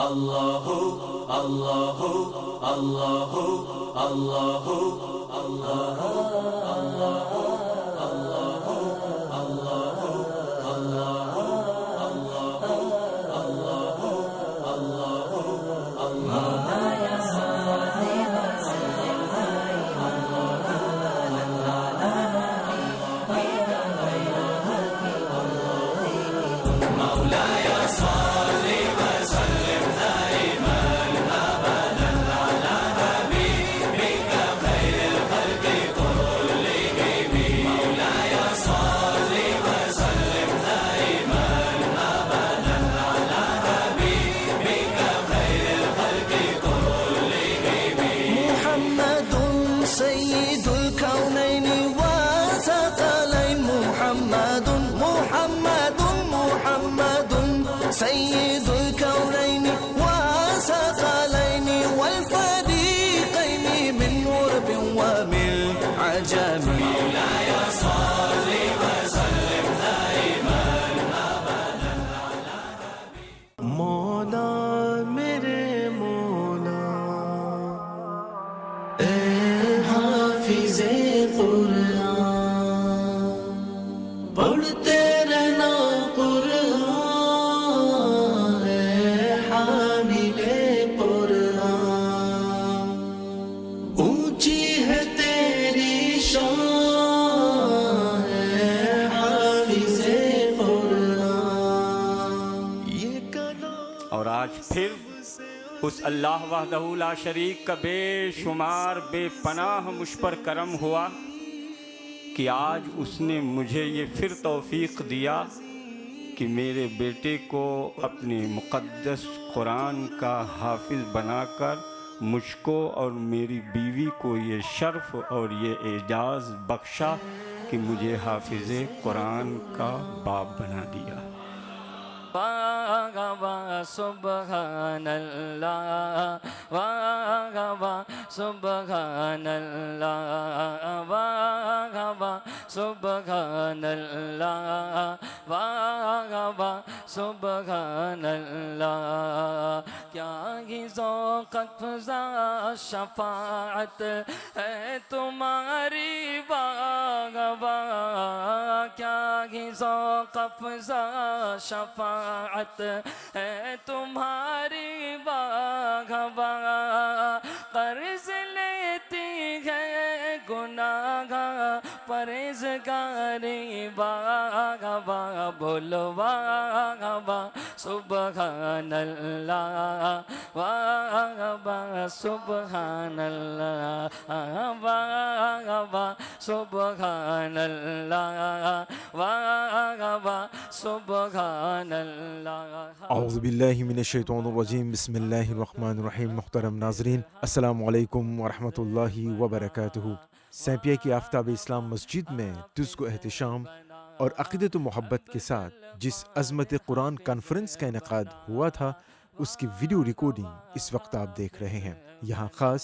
اللہ اللہ اللہ اللہ اللہ سيد الكونين وثقلين والفريقين من غرب ومن عجم مولاي صل وسلم دائما ابدا على حبيبك مولا میرے مولا اے حافظ قرآن پڑھتے رہنا اور آج پھر اس اللہ وحدہ لا شریک کا بے شمار بے پناہ مجھ پر کرم ہوا کہ آج اس نے مجھے یہ پھر توفیق دیا کہ میرے بیٹے کو اپنے مقدس قرآن کا حافظ بنا کر مجھ کو اور میری بیوی کو یہ شرف اور یہ اعزاز بخشا کہ مجھے حافظ قرآن کا باپ بنا دیا۔ سبحان اللہ سبحان اللہ سبحان اللہ سبحان اللہ کیا ہی ذوق افزا شفاعت ہے تمہاری واہ واہ کیا ہی ذوق افزا شفاعت ہے تمہاری واہ واہ قرض لیتی ہے گناہ پرہیزگاری واہ واہ بولو واہ واہ سبحان اللہ واہ واہ سبحان اللہ واہ واہ سبحان اللہ واہ واہ سبحان اللہ۔ اعوذ باللہ من الشیطان الرجیم، بسم اللہ الرحمن الرحیم۔ محترم ناظرین، السلام علیکم ورحمۃ اللہ وبرکاتہ۔ سینپیا کی آفتاب اسلام مسجد میں تزک و احتشام اور عقیدت و محبت کے ساتھ جس عظمت قرآن کانفرنس کا انعقاد ہوا تھا، اس کی ویڈیو ریکارڈنگ اس وقت آپ دیکھ رہے ہیں۔ یہاں خاص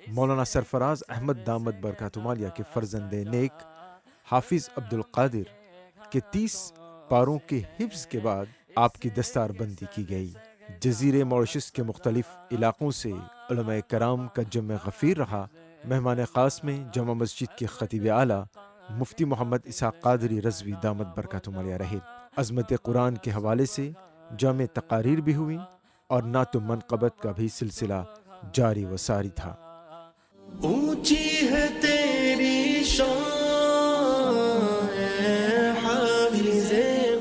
مولانا سرفراز احمد دامت برکاتہ عالیہ کے فرزند نیک حافظ عبدالقادر کے 30 پاروں کے حفظ کے بعد آپ کی دستار بندی کی گئی۔ جزیرے موریشس کے مختلف علاقوں سے علماء کرام کا جمع غفیر رہا۔ مہمان خاص میں جامع مسجد کے خطیب اعلیٰ مفتی محمد اسحاق قادری رضوی دامت برکاتہ عالیہ رہے۔ عظمت قرآن کے حوالے سے جامع تقاریر بھی ہوئی اور نعت و منقبت کا بھی سلسلہ جاری و ساری تھا۔ اونچی ہے تیری شان اے حافظ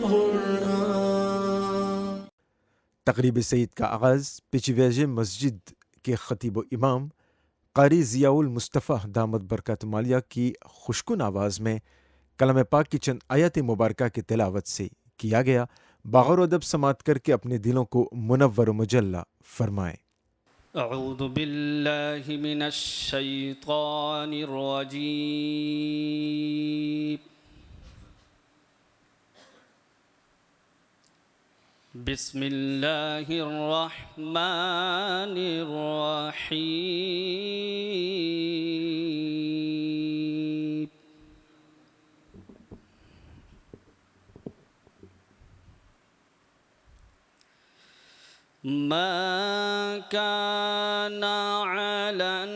قرآن۔ تقریب سعید کا آغاز پچویجے مسجد کے خطیب و امام قاری ضیاء المصطفیٰ دامت برکاتہ عالیہ کی خوشکن آواز میں کلام پاک کی چند آیات مبارکہ کی تلاوت سے کیا گیا۔ باغور و ادب سماعت کر کے اپنے دلوں کو منور و مجلہ فرمائیں۔ اعوذ باللہ من الشیطان الرجیم، بسم اللہ الرحمن الرحیم۔ ما كان على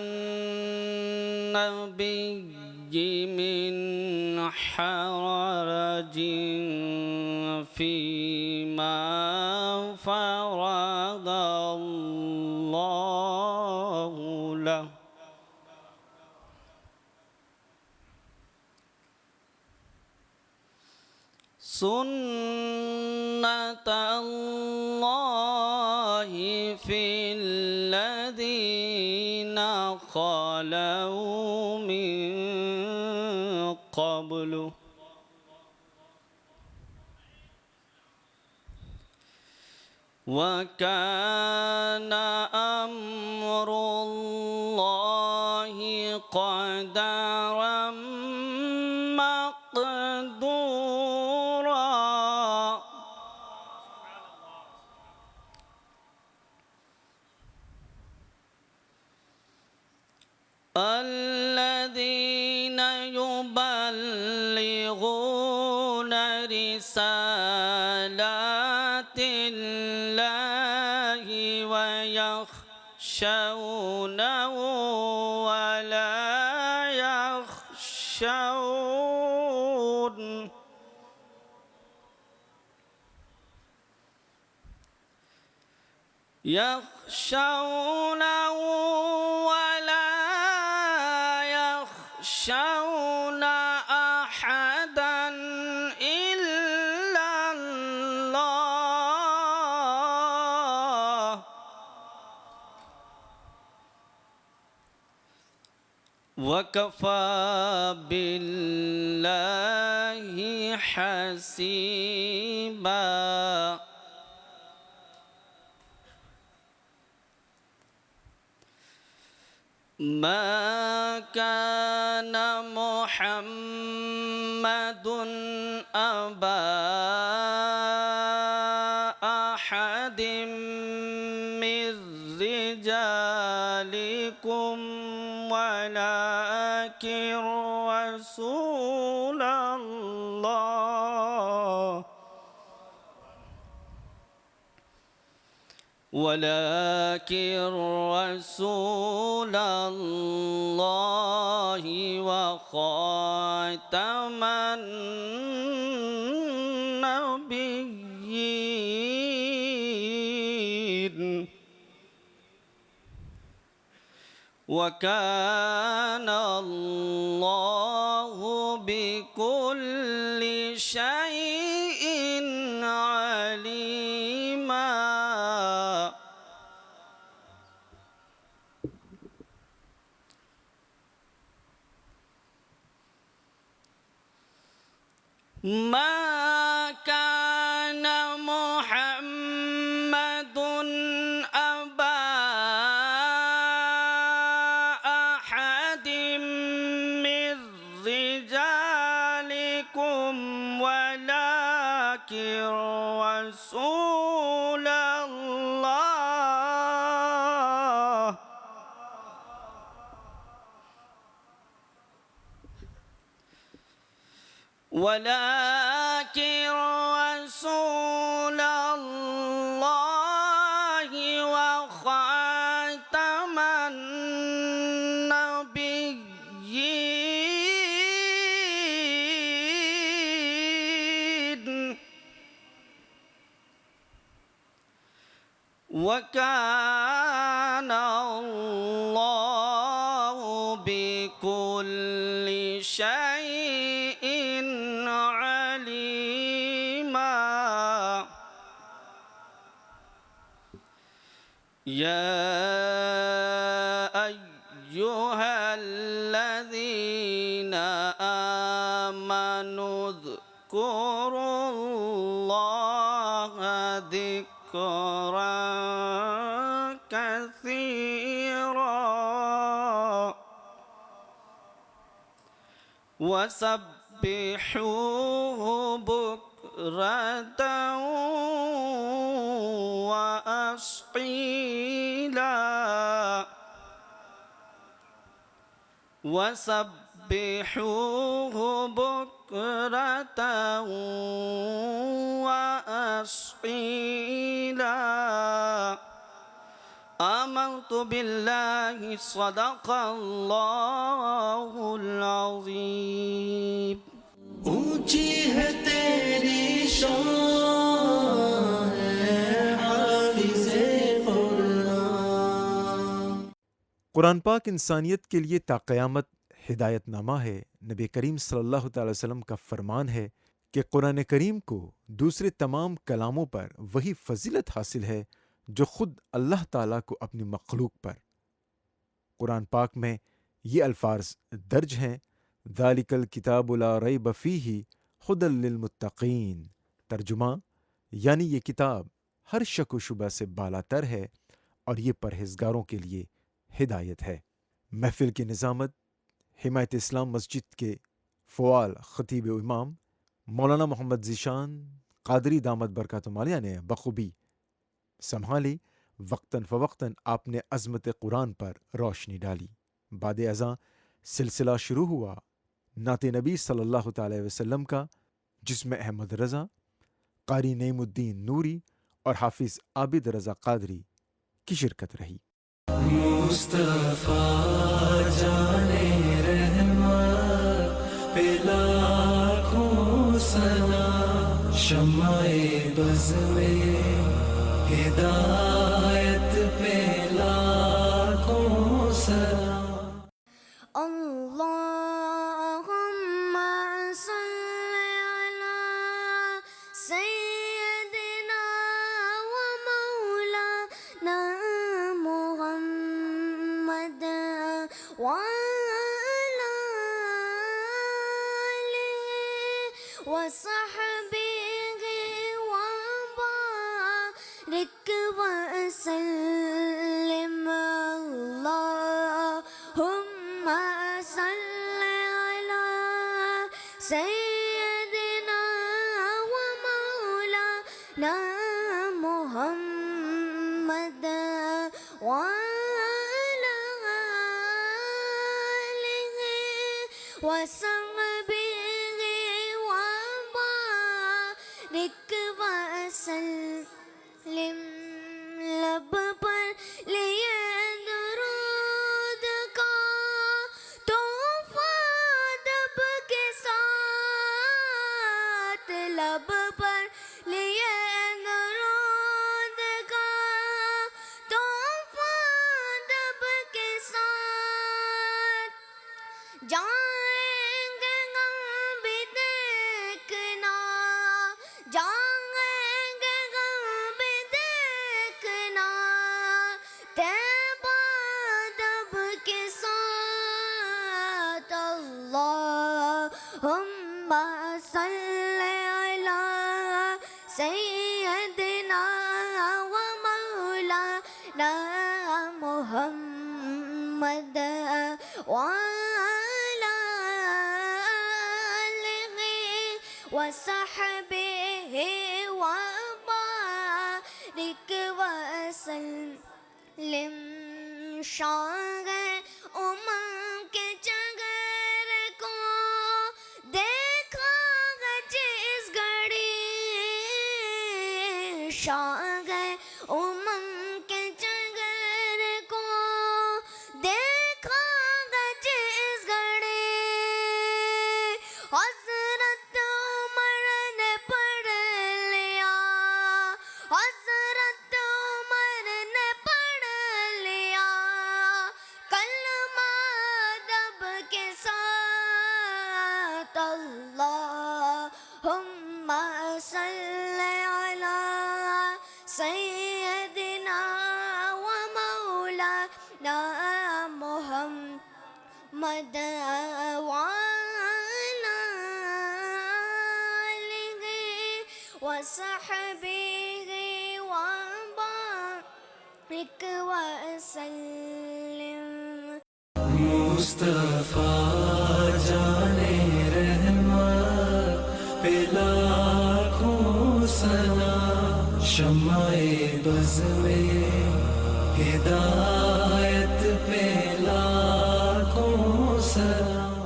النبي من حرج فيما فرض الله له سنة الله في الذين خلوا من قبل وكان أمر الله قدرا مقدورا الذين يبلغون رسالات الله ويخشونه ولا يخشونه ولا يخشون أحدا إلا الله وكفى بالله حسيبا ما كان محمد أبا أحد من رجالكم ولكن رسول الله وخاتم النبيين وكان الله بكل شيء عليما ما كان محمد أبا أحد من رجالكم ولكن رسول الله وخاتم النبيين وكان الله بكل شيء عليما يا أيها الذين آمنوا اذكروا الله ذكرا كثيرا وسبحوه بكرة وأصيلا وسبحوه بكرة وأصيلا آمنت باللہ صدق اللہ العظیم. اونچی ہے تیری شان حافظ قرآن. قرآن پاک انسانیت کے لیے تا قیامت ہدایت نامہ ہے. نبی کریم صلی اللہ تعالی وسلم کا فرمان ہے کہ قرآن کریم کو دوسرے تمام کلاموں پر وہی فضیلت حاصل ہے جو خود اللہ تعالیٰ کو اپنی مخلوق پر. قرآن پاک میں یہ الفاظ درج ہیں: ذالک الکتاب لا ریب فیہ ھدی للمتقین. ترجمہ یعنی یہ کتاب ہر شک و شبہ سے بالا تر ہے اور یہ پرہیزگاروں کے لیے ہدایت ہے. محفل کی نظامت حمایت اسلام مسجد کے فعال خطیب و امام مولانا محمد ذیشان قادری دامت برکاتہ عالیہ نے بخوبی سنبھالی. وقتاً فوقتاً آپ نے عظمت قرآن پر روشنی ڈالی. بعد ازاں سلسلہ شروع ہوا نعت نبی صلی اللہ تعالی وسلم کا، جس میں احمد رضا، قاری نعیم الدین نوری اور حافظ عابد رضا قادری کی شرکت رہی. مصطفیٰ جانے رحمت پہ لاکھوں سلام، شمع بز میں ہدایت پہ لاکھوں سلام. اللہم صل علی سیدنا و مولانا محمد وعلی آلہ وصحبہ وبارک وسلم. اللہم صل علی سیدنا و مولانا محمد وعلی آلہ وصحبہ وبارک وسلم. لب پر لیے درود کا تحفہ ادب کے ساتھ، لب پر لیے درود کا تحفہ ادب کے ساتھ. جائیں گے غم بھی دیکھنا، جائیں گے غم بھی دیکھنا، طیبہ ادب کے ساتھ. اللہم صل علی سیدنا و مولانا محمد وعلی آلہ وصحبہ وبارک وسلم. شاہ امم کے چہرے کو دیکھا ہے جس گھڑی، شاہ امم کے چہرے کو دیکھا ہے جس گھڑی. حضرت عمر نے پڑھ لیا، حضرت عمر نے پڑھ لیا کلمہ ادب کے ساتھ. اللہم صل علی سیدنا و مولانا محمد وعلی آلہ وصحبہ وبارک وسلم. مصطفیٰ جانے رحمت پہ لاکھوں سلام، شمع بز میں ہدایت پہ لاکھوں سلام.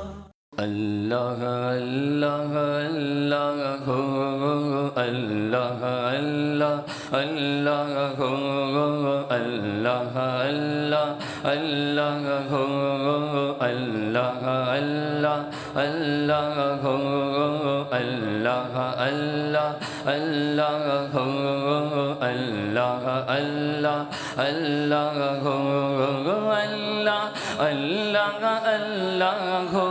اللہ اللہ اللہ ہو اللہ اللہ اللہ ہو اللہ اللہ اللہ ہو اللہ اللہ اللہ ہو اللہ اللہ اللہ ہو اللہ اللہ اللہ ہو اللہ اللہ اللہ ہو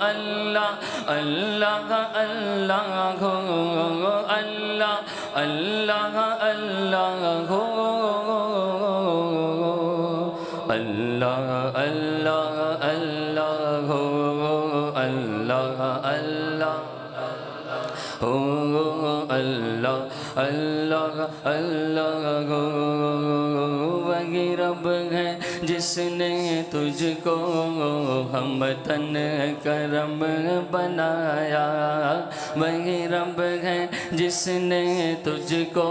اللہ اللہ اللہ ہو اللہ اللہ اللہ ہو اللہ اللہ اللہ ہو اللہ اللہ ہو اللہ اللہ اللہ ہو وہی رب ہے جس نے تجھ کو ہمتن کرم بنایا وہی رب ہے جس نے تجھ کو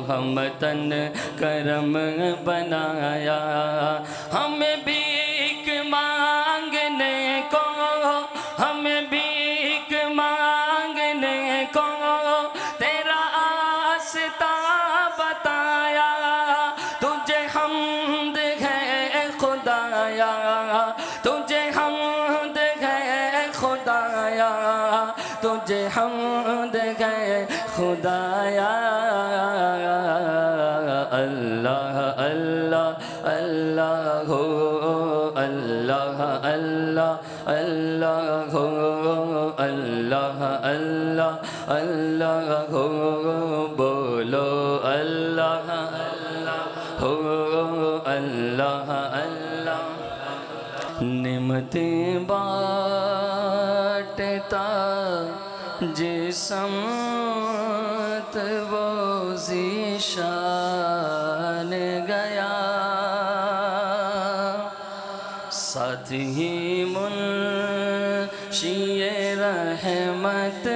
ہمتن کرم بنایا ہمیں بھیک مانگنے کو ہمیں بھیک مانگنے کو تیرا آستا بتایا تجھے حمد ہے خدایا تجھے حمد ہے خدایا تجھے حمد ہے خدایا اللہ اللہ اللہ ہو اللہ اللہ اللہ ہو اللہ اللہ اللہ ہو بولو اللہ اللہ ہو اللہ اللہ نعمتیں بانٹتا جسمت وہ ذیشان گیا ساتھ ہی منشی رحمت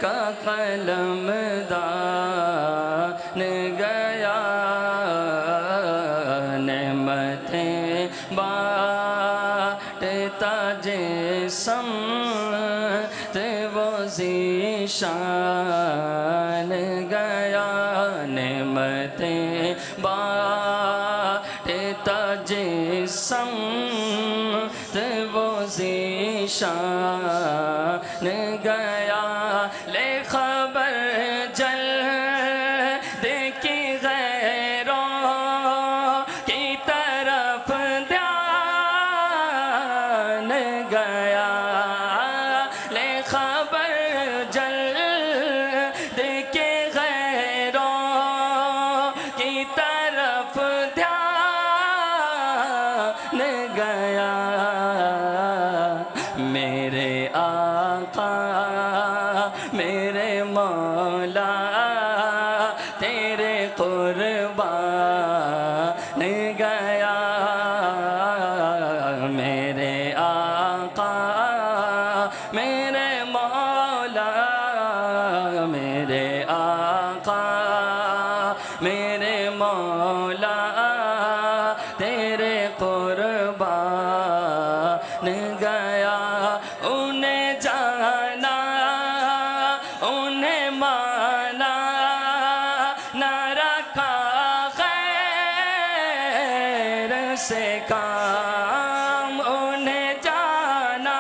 کا قلم دان گیا نعمتیں بانٹتا جسمت وہ ذیشان گیا نعمتیں بانٹتا جسمت وہ ذیشان گیا لے خبر جل دیکھی غیروں کی طرف دھیان گیا لے خبر جل دیکھی غیروں کی طرف دھیان گیا میرے آقا میرے مولا تیرے قربان گیا میرے آقا میرے مولا میرے آقا میرے مولا تیرے قربان گیا انہیں جانا انہیں مانا نہ رکھا خیر سے کام انہیں جانا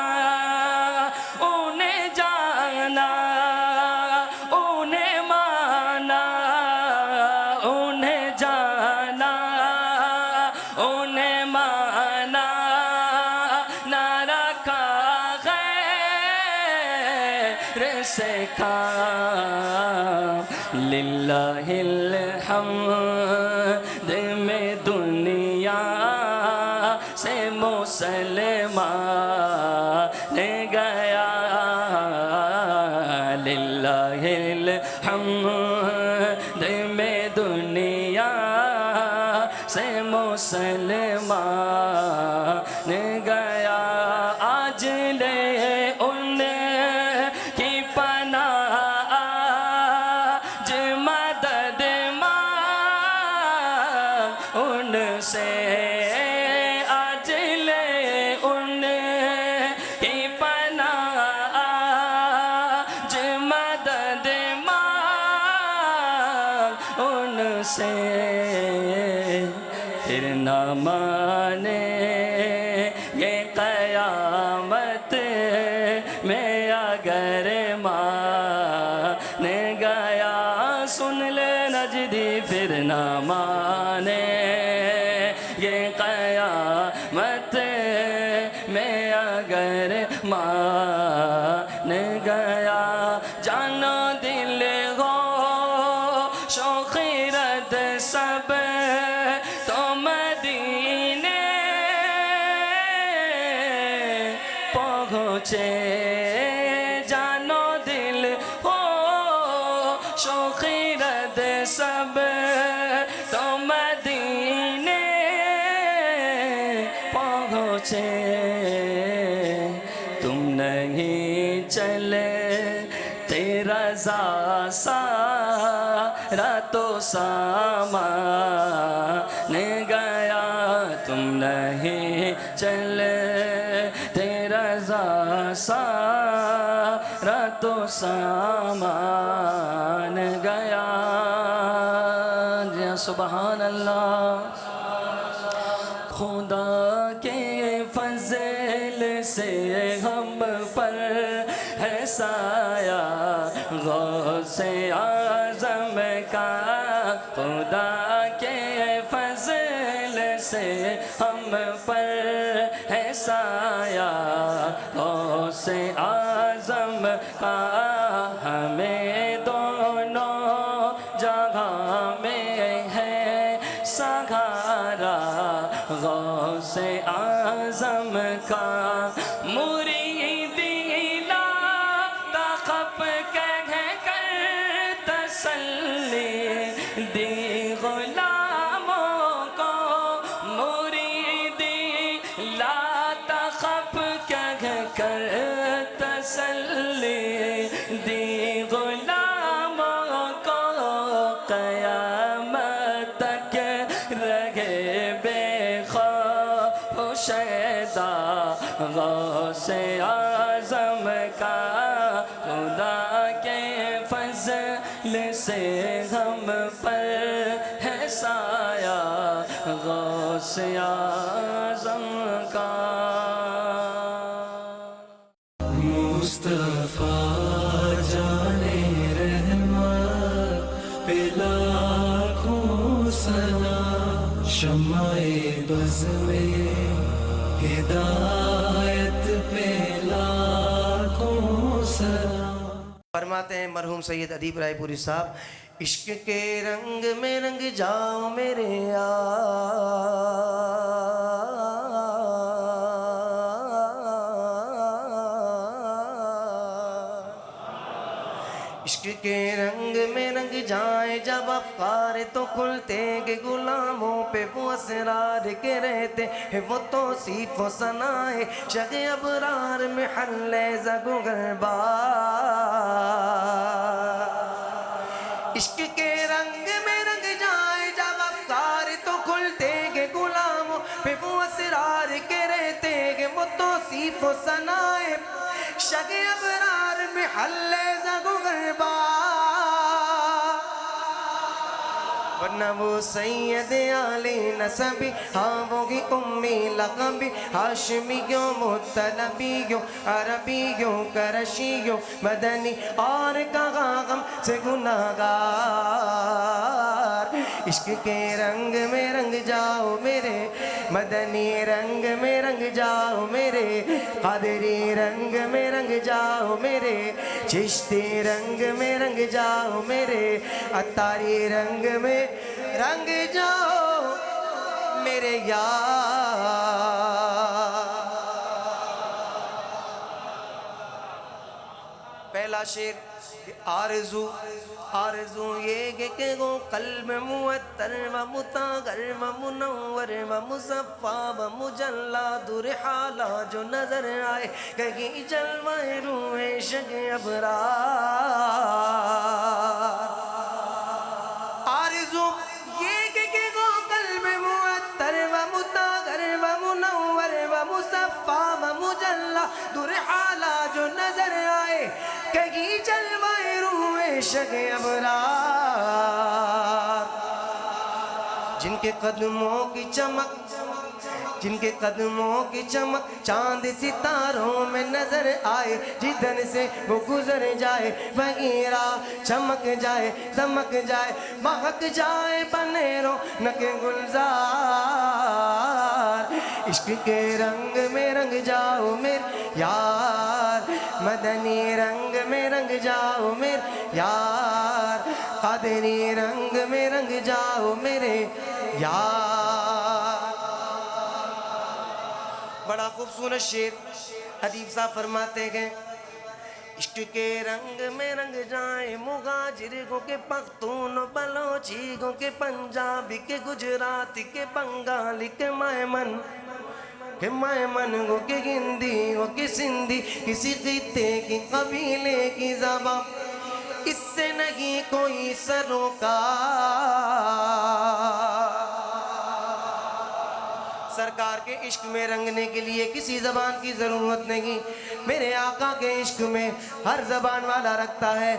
انہیں جانا انہیں مانا انہیں جانا انہیں مانا نہ رکھا غیر سے کام للہ الحمد میں دنیا سے مسلمان گیا للہ الحمد میں دنیا سے مسلمان گیا آج لے ان کی پناہ آج مدد مانگ ان سے آج لے ان کی پناہ آج مدد مانگ ان سے پھر نہ مانے یہ قیامت میں اگر مان گیا سن لے نجدی پھر نہ مانے یہ قیامت میں اگر مان گیا جانا دل ہو شوخیرت سب تو مدینے پہنچے جانو دل ہو شوخیرت سب تو مدینے پہنچے تم نہیں چلے تیرا سارا تو سامان گیا تم نہیں چلے تیرا سارا تو سامان گیا جی سبحان اللہ خدا کے فضل سے ہم پر ہے سایہ غوث اعظم کا خدا کے فضل سے ہم پر ہے سایہ غوث اعظم کا ہمیں دونوں جگہ میں ہے سہارا غوث اعظم کا مریدی لاتا خف کہہ کر تسلی دی غلاموں کو مریدی لاتا خف کہہ کر تسلی دی غلاموں کو قیامت تک رہے بے خوف و شیدا غوث اعظم کا خدا کے فضل سے ہم پر ہے سایہ غوث اعظم کا مصطفیٰ جانے رحمت پہ لاکھوں سلام شمع بز میں ہدایت پہ لاکھوں سلام۔ فرماتے ہیں مرحوم سید ادیب رائے پوری صاحب عشق کے رنگ میں رنگ جاؤ میرے عشق کے رنگ میں رنگ جائیں جب افکار تو کھلتے کہ غلاموں پہ وہ اسرار کے رہتے ہیں وہ توصیف و ثنائے شگ ابرار میں حل زگ و غربار عشق کے رنگ میں رنگ جائیں جب افکار تو کھلتے کہ غلاموں پہ وہ اسرار کے رہتے کہ وہ توصیف و ثنائے شگ ابرار میں حل زگ و غربار ورنہ وہ سید علی نسبی ہاں وہی امی لقبی ہاشمیوں مطلبیوں عربیوں قریشیوں مدنی اور کہاں غم سے گناہگار عشق کے رنگ میں رنگ جاؤ میرے مدنی رنگ میں رنگ جاؤ میرے قادری رنگ میں رنگ جاؤ میرے چشتی رنگ میں رنگ جاؤ میرے عطاری رنگ میں رنگ جاؤ میرے یار پہلا شعر آرزو یہ کہ وہ قلب معطر و مطہر و منور و مصفا و مجلا در حالا جو نظر آئے کہیں جلوہ روح شگ ابرار آرزو یہ کہ وہ قلب معطر و مطہر و منور و مصفا و مجلا در حالا جو نظر آئے کہیں جلوہ روح شگ ابرار جن کے قدموں کی چمک، جن کے قدموں کی چمک چاند ستاروں میں نظر آئے، جدھر سے وہ گزر جائے وہیں راہ چمک جائے، دمک جائے، مہک جائے بنے رونق گلزار۔ عشق کے رنگ میں رنگ جاؤ میرے یار، مدنی رنگ میں رنگ جاؤ میرے یار، قادری رنگ میں رنگ جاؤ میرے یار۔ بڑا خوبصورت شعر ادیب صاحب فرماتے ہیں، عشق کے رنگ میں رنگ جائیں مغاجر گو کے پختون و بلوچی گو کے پنجابی کے گجراتی کے بنگالی کے مائمن کہ مائمن گو کے ہندی گو کے سندھی، کسی خطے کی قبیلے کی زبان، اس سے نہیں کوئی سروکار۔ سرکار کے عشق میں رنگنے کے لیے کسی زبان کی ضرورت نہیں، میرے آقا کے عشق میں ہر زبان والا رکھتا ہے۔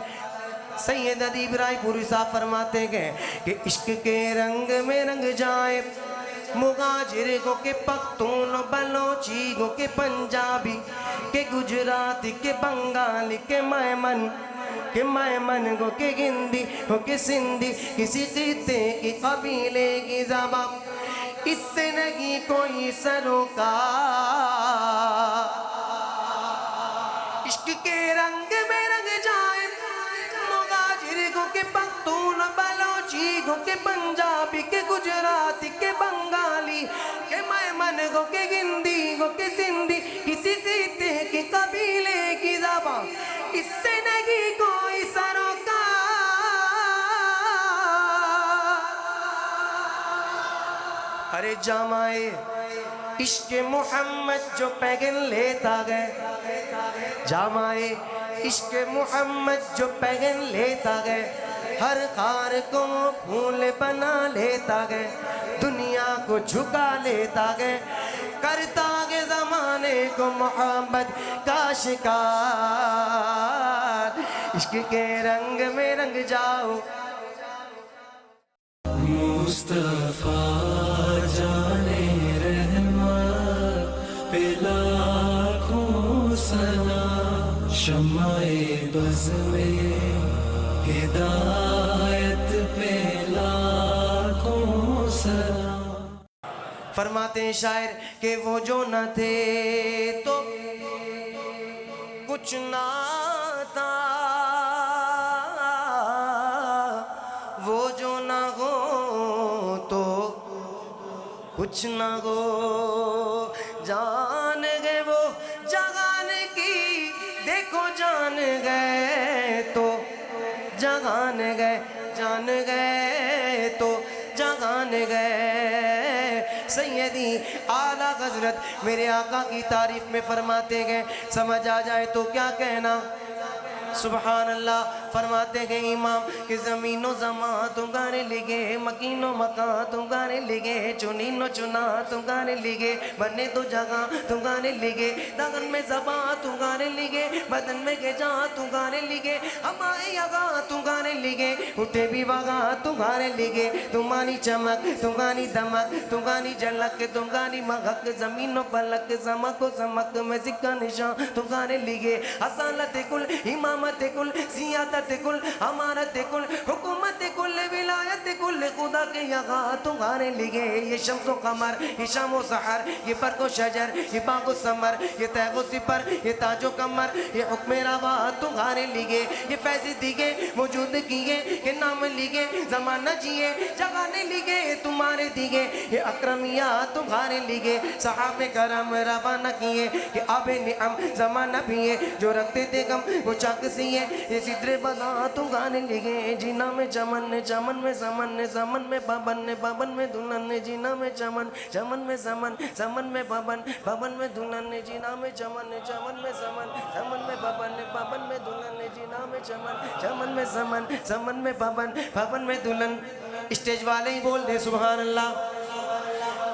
سید ادیب رائے پوری صاحب فرماتے ہیں کہ عشق کے رنگ میں رنگ جائے مغاجر گو کے پختون و بلوچی گو کے پنجابی کے گجراتی کے بنگالی کے مائمن کہ مائمن گو کے ہندی گو کے سندھی، کسی خطے کی قبیلے کی زبان، اس سے نہیں کوئی سروکار۔ عشق کے رنگ میں رنگ جائے مغاجر گو کے پختون بلوچی گو کے پنجابی کے گجراتی کے بنگالی کے مائمن گو کے ہندی گو کے سندھی، کسی خطے کی قبیلے کی زبان، اس سے نہیں کوئی سروکار۔ ارے جامائے عشق محمد جو پیغن لیتا گئے، جامائے عشق محمد جو پیغن لیتا گئے، ہر خار کو پھول بنا لیتا گئے، دنیا کو جھکا لیتا گئے، کرتا گئے زمانے کو محمد کا شکار۔ عشق کے رنگ میں رنگ جاؤ مصطفیٰ جانے رحمت پہ لاکھوں سلام، شمع بز میں ہدایت پہ لاکھوں سلام۔ فرماتے ہیں شاعر کہ وہ جو نہ تھے تو کچھ نہ تھا، وہ جو نہ ہو تو کچھ نہ ہو، جان گئے وہ جہان کی، دیکھو جان گئے تو جہان گئے، جان گئے تو جہان گئے۔ سیدی اعلیٰ حضرت میرے آقا کی تعریف میں فرماتے گئے، سمجھ آ جائے تو کیا کہنا، سبحان اللہ۔ فرماتے گئے امام کہ زمین و زمان تم گانے لگے، مکین و مکان تم گانے لگے، چنین و چنا تم گانے لگے، بنے تو جگہ تم گانے لگے، داغن میں زبان تم گانے لگے، بدن میں گجا تم گانے لگے، ہمارے یہاں تم گانے لگے، اٹھے بھی وہاں تم گانے لگے، تمہاری چمک تم گانی دمک تم گانی جھلک تم گانی مہک، زمین و فلک زمک و زمک میں سکہ نشان تم گانے لگے، اصالت کل امامت کل سیادت کل امانت کل حکومت کل ولایت کل، خدا کے یہاں تمہارے لگے، یہ شمس و قمر یہ شام و سحر، یہ برگ و شجر یہ باغ و ثمر، یہ تیغ و سپر یہ تاج و کمر، یہ حکم روا تمہارے لگے، یہ فیض دیگے موجود کیے کہ نام لگے، زمانہ جیے جگانے لگے تمہارے دیگے، یہ اکرمیات تمہارے لگے، صحابہ کرام روانہ کیے کہ آب نعم زمانہ بھی ہے، جو رکھتے تھے غم وہ چاک سیے، یہ سدر بلا تم گانے لگے، جینا میں چمن چمن میں زمن زمن میں بابن بابن میں دلہن، جینا میں چمن چمن میں زمن زمن میں بابن بابن میں دلہن، جینا میں چمن چمن میں زمن زمن میں بابن بابن میں دلہن، جینا میں چمن چمن میں زمن زمن میں بابن بابن میں دلہن۔ اسٹیج والے ہی بول دے سبحان اللہ۔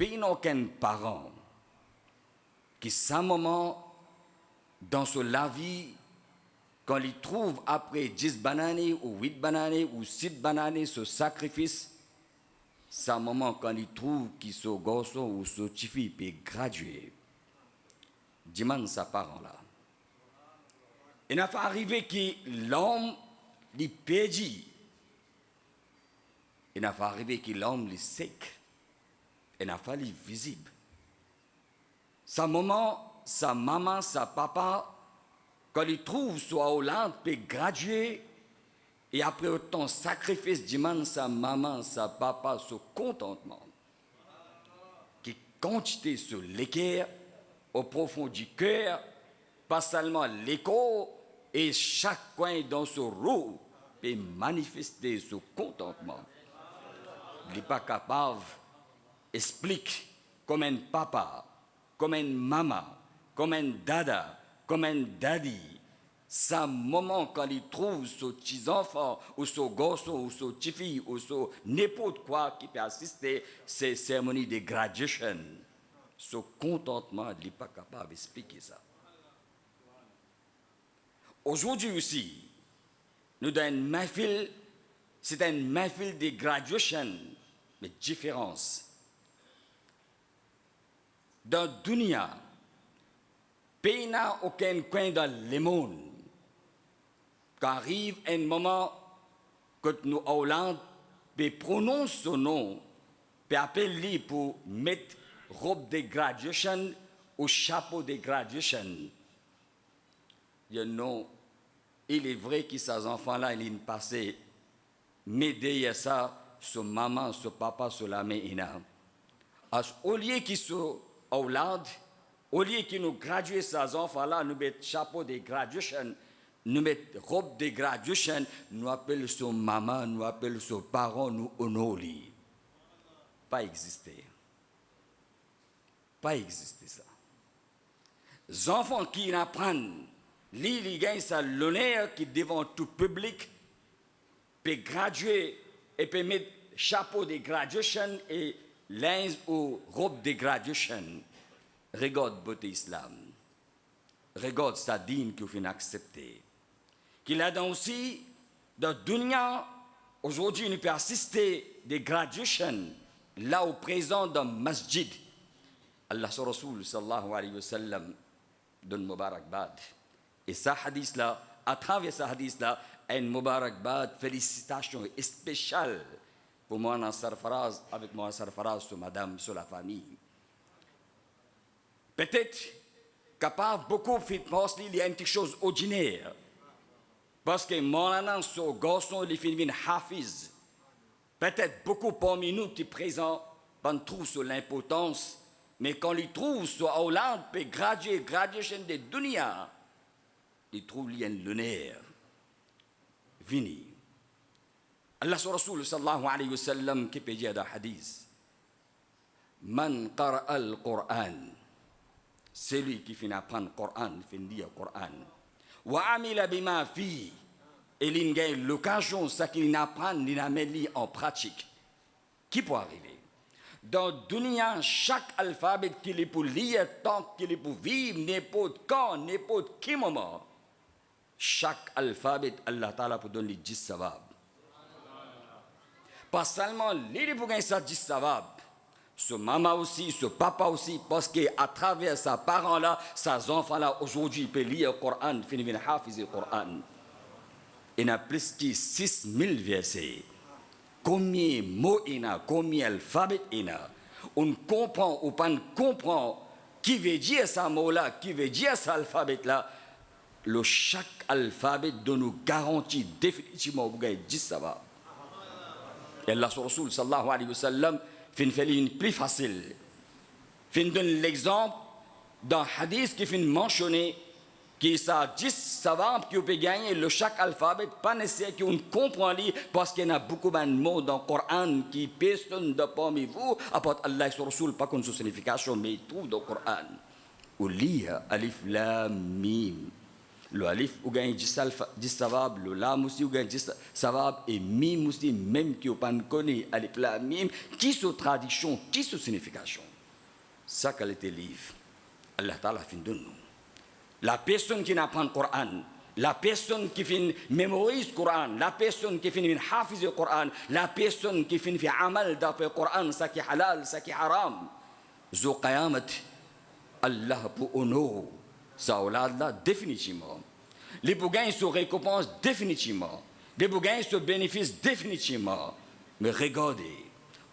Peine aucun parent qui, sans moment, dans la vie, quand il trouve après 10 bananes ou 8 bananes ou 6 bananes ce sacrifice, sans moment quand il trouve qu'il ce garçon ou ce petite fille peut graduer, demande sa parent là. Il n'a pas arrivé que l'homme lui perdit. Il n'a pas arrivé que l'homme lui sec. Il n'a pas lui visible. Sa maman, sa papa, quand il trouve soit Hollande, peut graduer, et après autant sacrifice, demande sa maman, sa papa, ce contentement, qui quantité sur l'équerre, au profond du cœur, pas seulement l'écho, et chaque coin dans ce roue, peut manifester ce contentement. Il n'est pas capable d'expliquer comme un papa, comme un maman, comme un dada, comme un daddy. Ça moment quand il trouve ce petit enfant, ou ce garçon, ou ce petite fille, ou ce n'importe quoi qui peut assister ces cérémonies de graduation, ce contentement, il n'est pas capable d'expliquer ça. Aujourd'hui aussi, nous avons une mahfil, c'est une mahfil de graduation, mais différence. Dans le dunia, pays n'a aucun coin dans le monde. Quand arrive un moment que nous, Hollande, prononce son nom, puis appelle pour mettre robe de graduation ou chapeau de graduation. Il est vrai que ces enfants-là, ils ont passé, mais derrière ça, ce maman, ce papa, ce la main, au lieu qu'ils soient Hollande, au lieu qu'ils nous graduent ces enfants-là, nous mettons chapeau de graduation, nous mettons robe de graduation, nous appelons son maman, nous appelons son parent, nous honorons. Pas exister. Pas exister ça. Les enfants qui apprennent, ils gagnent ça l'honneur qui devant tout public, peut graduer et peut mettre chapeau de graduation et linge ou robe de graduation. Regarde beauté islam. Regarde sa dîme qu'il faut accepter. Qu'il a donc aussi, dans le dunya, aujourd'hui, nous peut assister des graduations, là au présent dans le masjid. Allah sur Rasoul sallallahu alayhi wa sallam donne Mubarakbad. Et ce hadith-là, à travers ce hadith-là, un Mubarakbad, félicitations spéciales pour moi dans Sarfaraz, avec moi Sarfaraz sur madame, sur la famille. Peut-être capable beaucoup de penser qu'il y a une chose ordinaire. Parce que mon annonce sur garçon, il finit hafiz. Peut-être beaucoup parmi nous qui présents, on trouve sur l'importance, mais quand ils trouvent sur Hollande, peut graduation de dunya, ils trouvent qu'il y a l'honneur. Vini. Allah sur Rasoul sallallahu alayhi wa sallam qui peut dire dans le hadith, Man qara al-Qur'an, celui qui finit apprendre le Coran, finit lire le Coran. Wa amila bima fi, et il a l'occasion, ça qu'il apprend, il a mis en pratique. Qui peut arriver? Dans le dunya, chaque alphabet qu'il est pour lire, tant qu'il est pour vivre, n'importe quand, n'importe quel moment, chaque alphabet, Allah Ta'ala peut donner 10 savab. Pas seulement, il pour gagner ça 10 savab. Ce maman aussi, ce papa aussi, parce qu'à travers ses parents-là, ses enfants-là, aujourd'hui, ils peuvent lire le Coran, ils peuvent hafizer le Coran. Il y a plus de 6000 versets. Combien de mots il y a, combien d'alphabets il y a. On comprend ou pas comprend qui veut dire ce mot-là, qui veut dire cet alphabet-là. Chaque alphabet nous garantit définitivement que vous avez 10 savab. Et Allah sur Rasoul sallallahu alayhi wa sallam, fin fait une plus facile. Fin donne l'exemple d'un hadith qui fin mentionné qui ça 10 savants qui peut gagner le chaque alphabet pas nécessaire qu'on comprend parce qu'il y a beaucoup de mots dans le Coran qui personne de parmi vous apporte Allah sur Rasoul pas comme signification mais tout dans le Coran. Ou lire alif lam mim. Le alif ou gagne 10 savab, le lam aussi ou gagne 10 savab et mim aussi même qui ou pas connaît alif lam mim qui sont tradition, qui sont signification. Ça qualité livre. Allah Ta'ala fin de nous. La personne qui apprend le Coran, la personne qui fait mémorise le Coran, la personne qui fait hafiz le Coran, la personne qui fait amal d'après le Coran, ça qui est halal, ça qui est haram. Zo qayamat, Allah pour honorer ça là définitivement. Les bougains se récompensent définitivement. Les bougains se bénéficient définitivement. Mais regardez,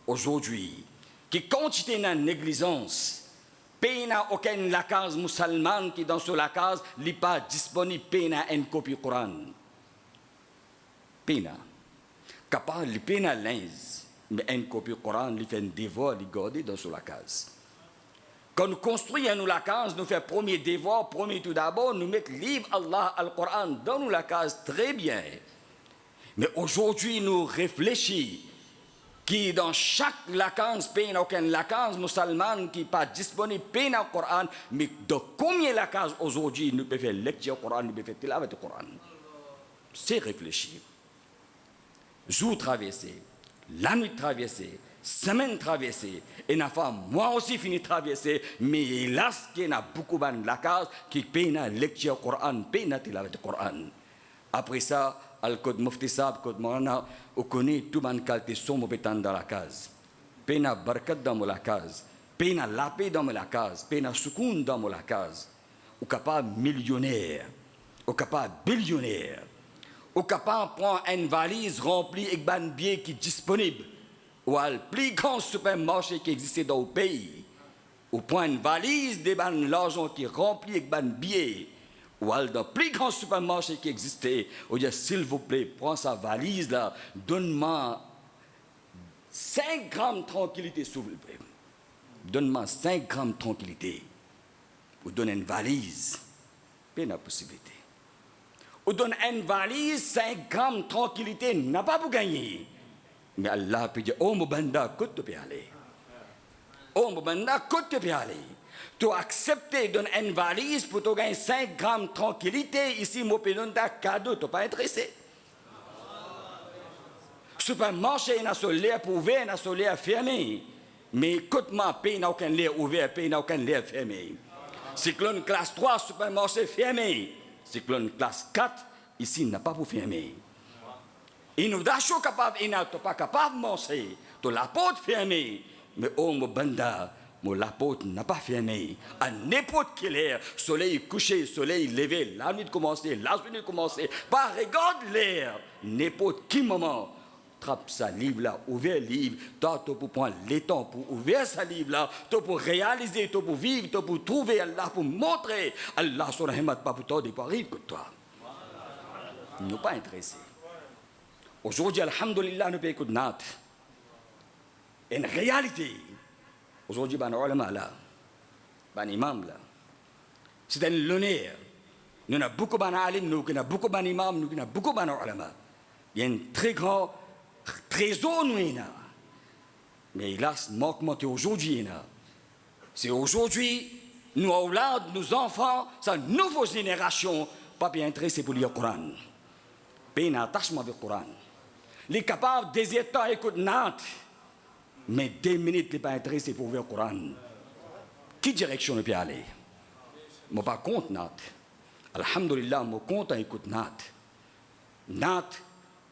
aujourd'hui, qui continue dans la négligence, pays n'a aucune la case musulmane qui dans la case n'est pas disponible, pays n'a une copie Coran. Pays n'a. Capable, le pays n'a l'ins, mais une copie Coran, il fait un devoir, il garde dans la case. Quand nous construisons la case, nous faisons premier devoir, premier tout d'abord, nous mettons livre Allah, Al-Coran dans la case très bien. Mais aujourd'hui, nous réfléchissons qui dans chaque lacance, pays aucune lacance musulmane qui n'est pas disponible, pays dans le Coran, mais de combien de lacances aujourd'hui nous pouvons faire lecture du Coran, nous pouvons faire tilavat du Coran. C'est réfléchir. Jour traversé, la nuit traversée, semaine traversée, et n'a pas moi aussi fini traverser, mais hélas, qu'il y a beaucoup de lacances qui payent la lecture du Coran, payent la tilavat du Coran. Après ça, al-Qod Mufti Sahab, Qod Maulana, on connaît tout le qualité sombre dans la case. Pena barkat dans la case. Pena la paix dans la case. Pena soukoun dans la case. Ou capable millionnaire. Ou capable billionnaire. Ou capable prendre une valise remplie avec un billet qui est disponible. Ou le plus grand supermarché qui existe dans le pays. Ou prend une valise de l'argent qui est rempli avec un billet. Ou dans le plus grand supermarché qui existait, on dit s'il vous plaît, prends sa valise là, donne-moi 5 grammes de tranquillité, s'il vous plaît. Donne-moi 5 grammes de tranquillité. Ou donne une valise, pas la possibilité. Ou donne une valise, 5 grammes de tranquillité, n'a pas pour gagner. Mais Allah peut dire, oh mon banda, côte tu peux aller. Oh mon banda, côte tu peux aller. Tu acceptes de donner une valise pour te gagner 5 grammes de tranquillité. Ici, moi, je donne un cadeau, tu n'es pas intéressé. Supermarché, il y a un solaire pour ouvrir, il y a un solaire fermé. Mais écoute-moi, pays n'a aucun lait ouvert, pays n'a aucun lait fermé. Cyclone classe 3, supermarché fermé. Cyclone classe 4, ici, il n'a pas pour fermer. Inondation capable, il n'est pas capable de manger. Tu la porte fermée. Mais oh, mon banda, la porte n'a pas fermé. À n'importe quelle heure, soleil couché, soleil levé, la nuit commencée, la journée commencée, pas regarde l'air. N'importe quel moment, trappe sa livre là, ouvert livre, toi tu pour prendre le temps pour ouvrir sa livre là, tu pour réaliser, tu pour vivre, tu pour trouver Allah, pour montrer Allah son rahmat, pas pour toi de Paris que toi. Nous ne sommes pas intéressés. Aujourd'hui, alhamdulillah, nous payons de nat. En réalité, aujourd'hui, ben ulama là, ben imam là, c'est un honneur. Nous avons beaucoup d'alim, nous avons beaucoup d'imams, nous avons beaucoup d'ulama. Il y a un très grand trésor nous avons. Mais hélas, manquement qu'aujourd'hui, c'est aujourd'hui, nous aulad, nos enfants, cette nouvelle génération, pas bien intéressés pour lire le Coran. Pas un attachement avec le Coran. Les capables des États écoutent Nat, mais 2 minutes, ils ne sont pas intéressés pour lire le Coran. Quelle direction on peut aller? Je ne pas contre Nat. Alhamdulillah, je compte écoute Nat. Nat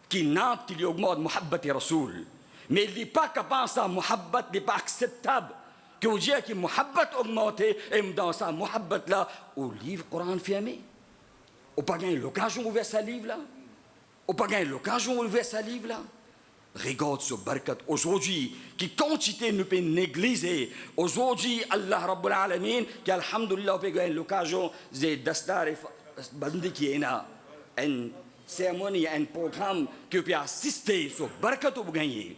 qui lui augmente Muhabbat et Rasoul. Mais il n'est pas capable, ça, Muhabbat n'est pas acceptable. Que vous dites que Muhabbat augmente, et dans sa Muhabbat là, au livre Coran fermé. On n'a pas gagné l'occasion d'ouvrir sa livre là. On n'a pas gagné l'occasion d'ouvrir sa livre là. Regarde ce barkat aujourd'hui, qui quantité nous peut négliger. Aujourd'hui, Allah Rabbul Alamin, qui alhamdulillah, on peut gagner l'occasion d'astar bandi qui est là. Une cérémonie, un programme qui peut assister sur barkat pour gagner.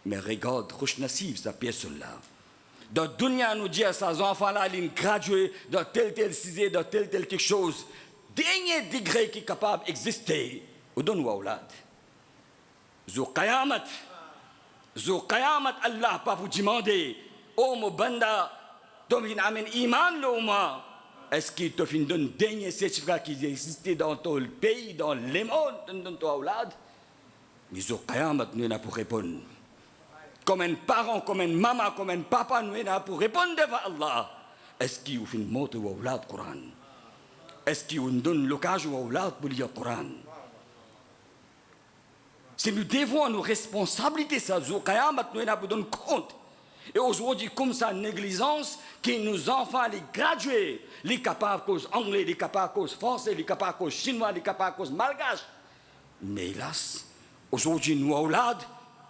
Mais regarde, Khush Nassib, sa pièce là. Dans le dunya, nous dit à ces enfants-là, ils graduent dans tel sujet, dans tel quelque chose. Dernier degré qui est capable d'exister. Ou donne ou aulad. Zo qayamat Allah pas vous demander oh mon banda domin amen iman l'oma est-ce qu'il te fin donne dernier certificat qui existait dans ton pays dans le monde dans ton aulad mais zo qayamat nous n'a pour répondre comme un parent comme un maman comme un papa nous n'a pour répondre devant Allah est-ce qu'il vous fin monter ou aulad Coran est-ce qu'il vous donne l'occasion ou aulad pour lire Coran. Si nous devons nos responsabilités, ça, nous avons donné compte. Et aujourd'hui, comme ça, négligence, que nos enfants, les gradués, les capables à cause anglais, les capables à cause français, les capables à cause chinois, les capables à cause malgache. Mais hélas, aujourd'hui, nous, aulad,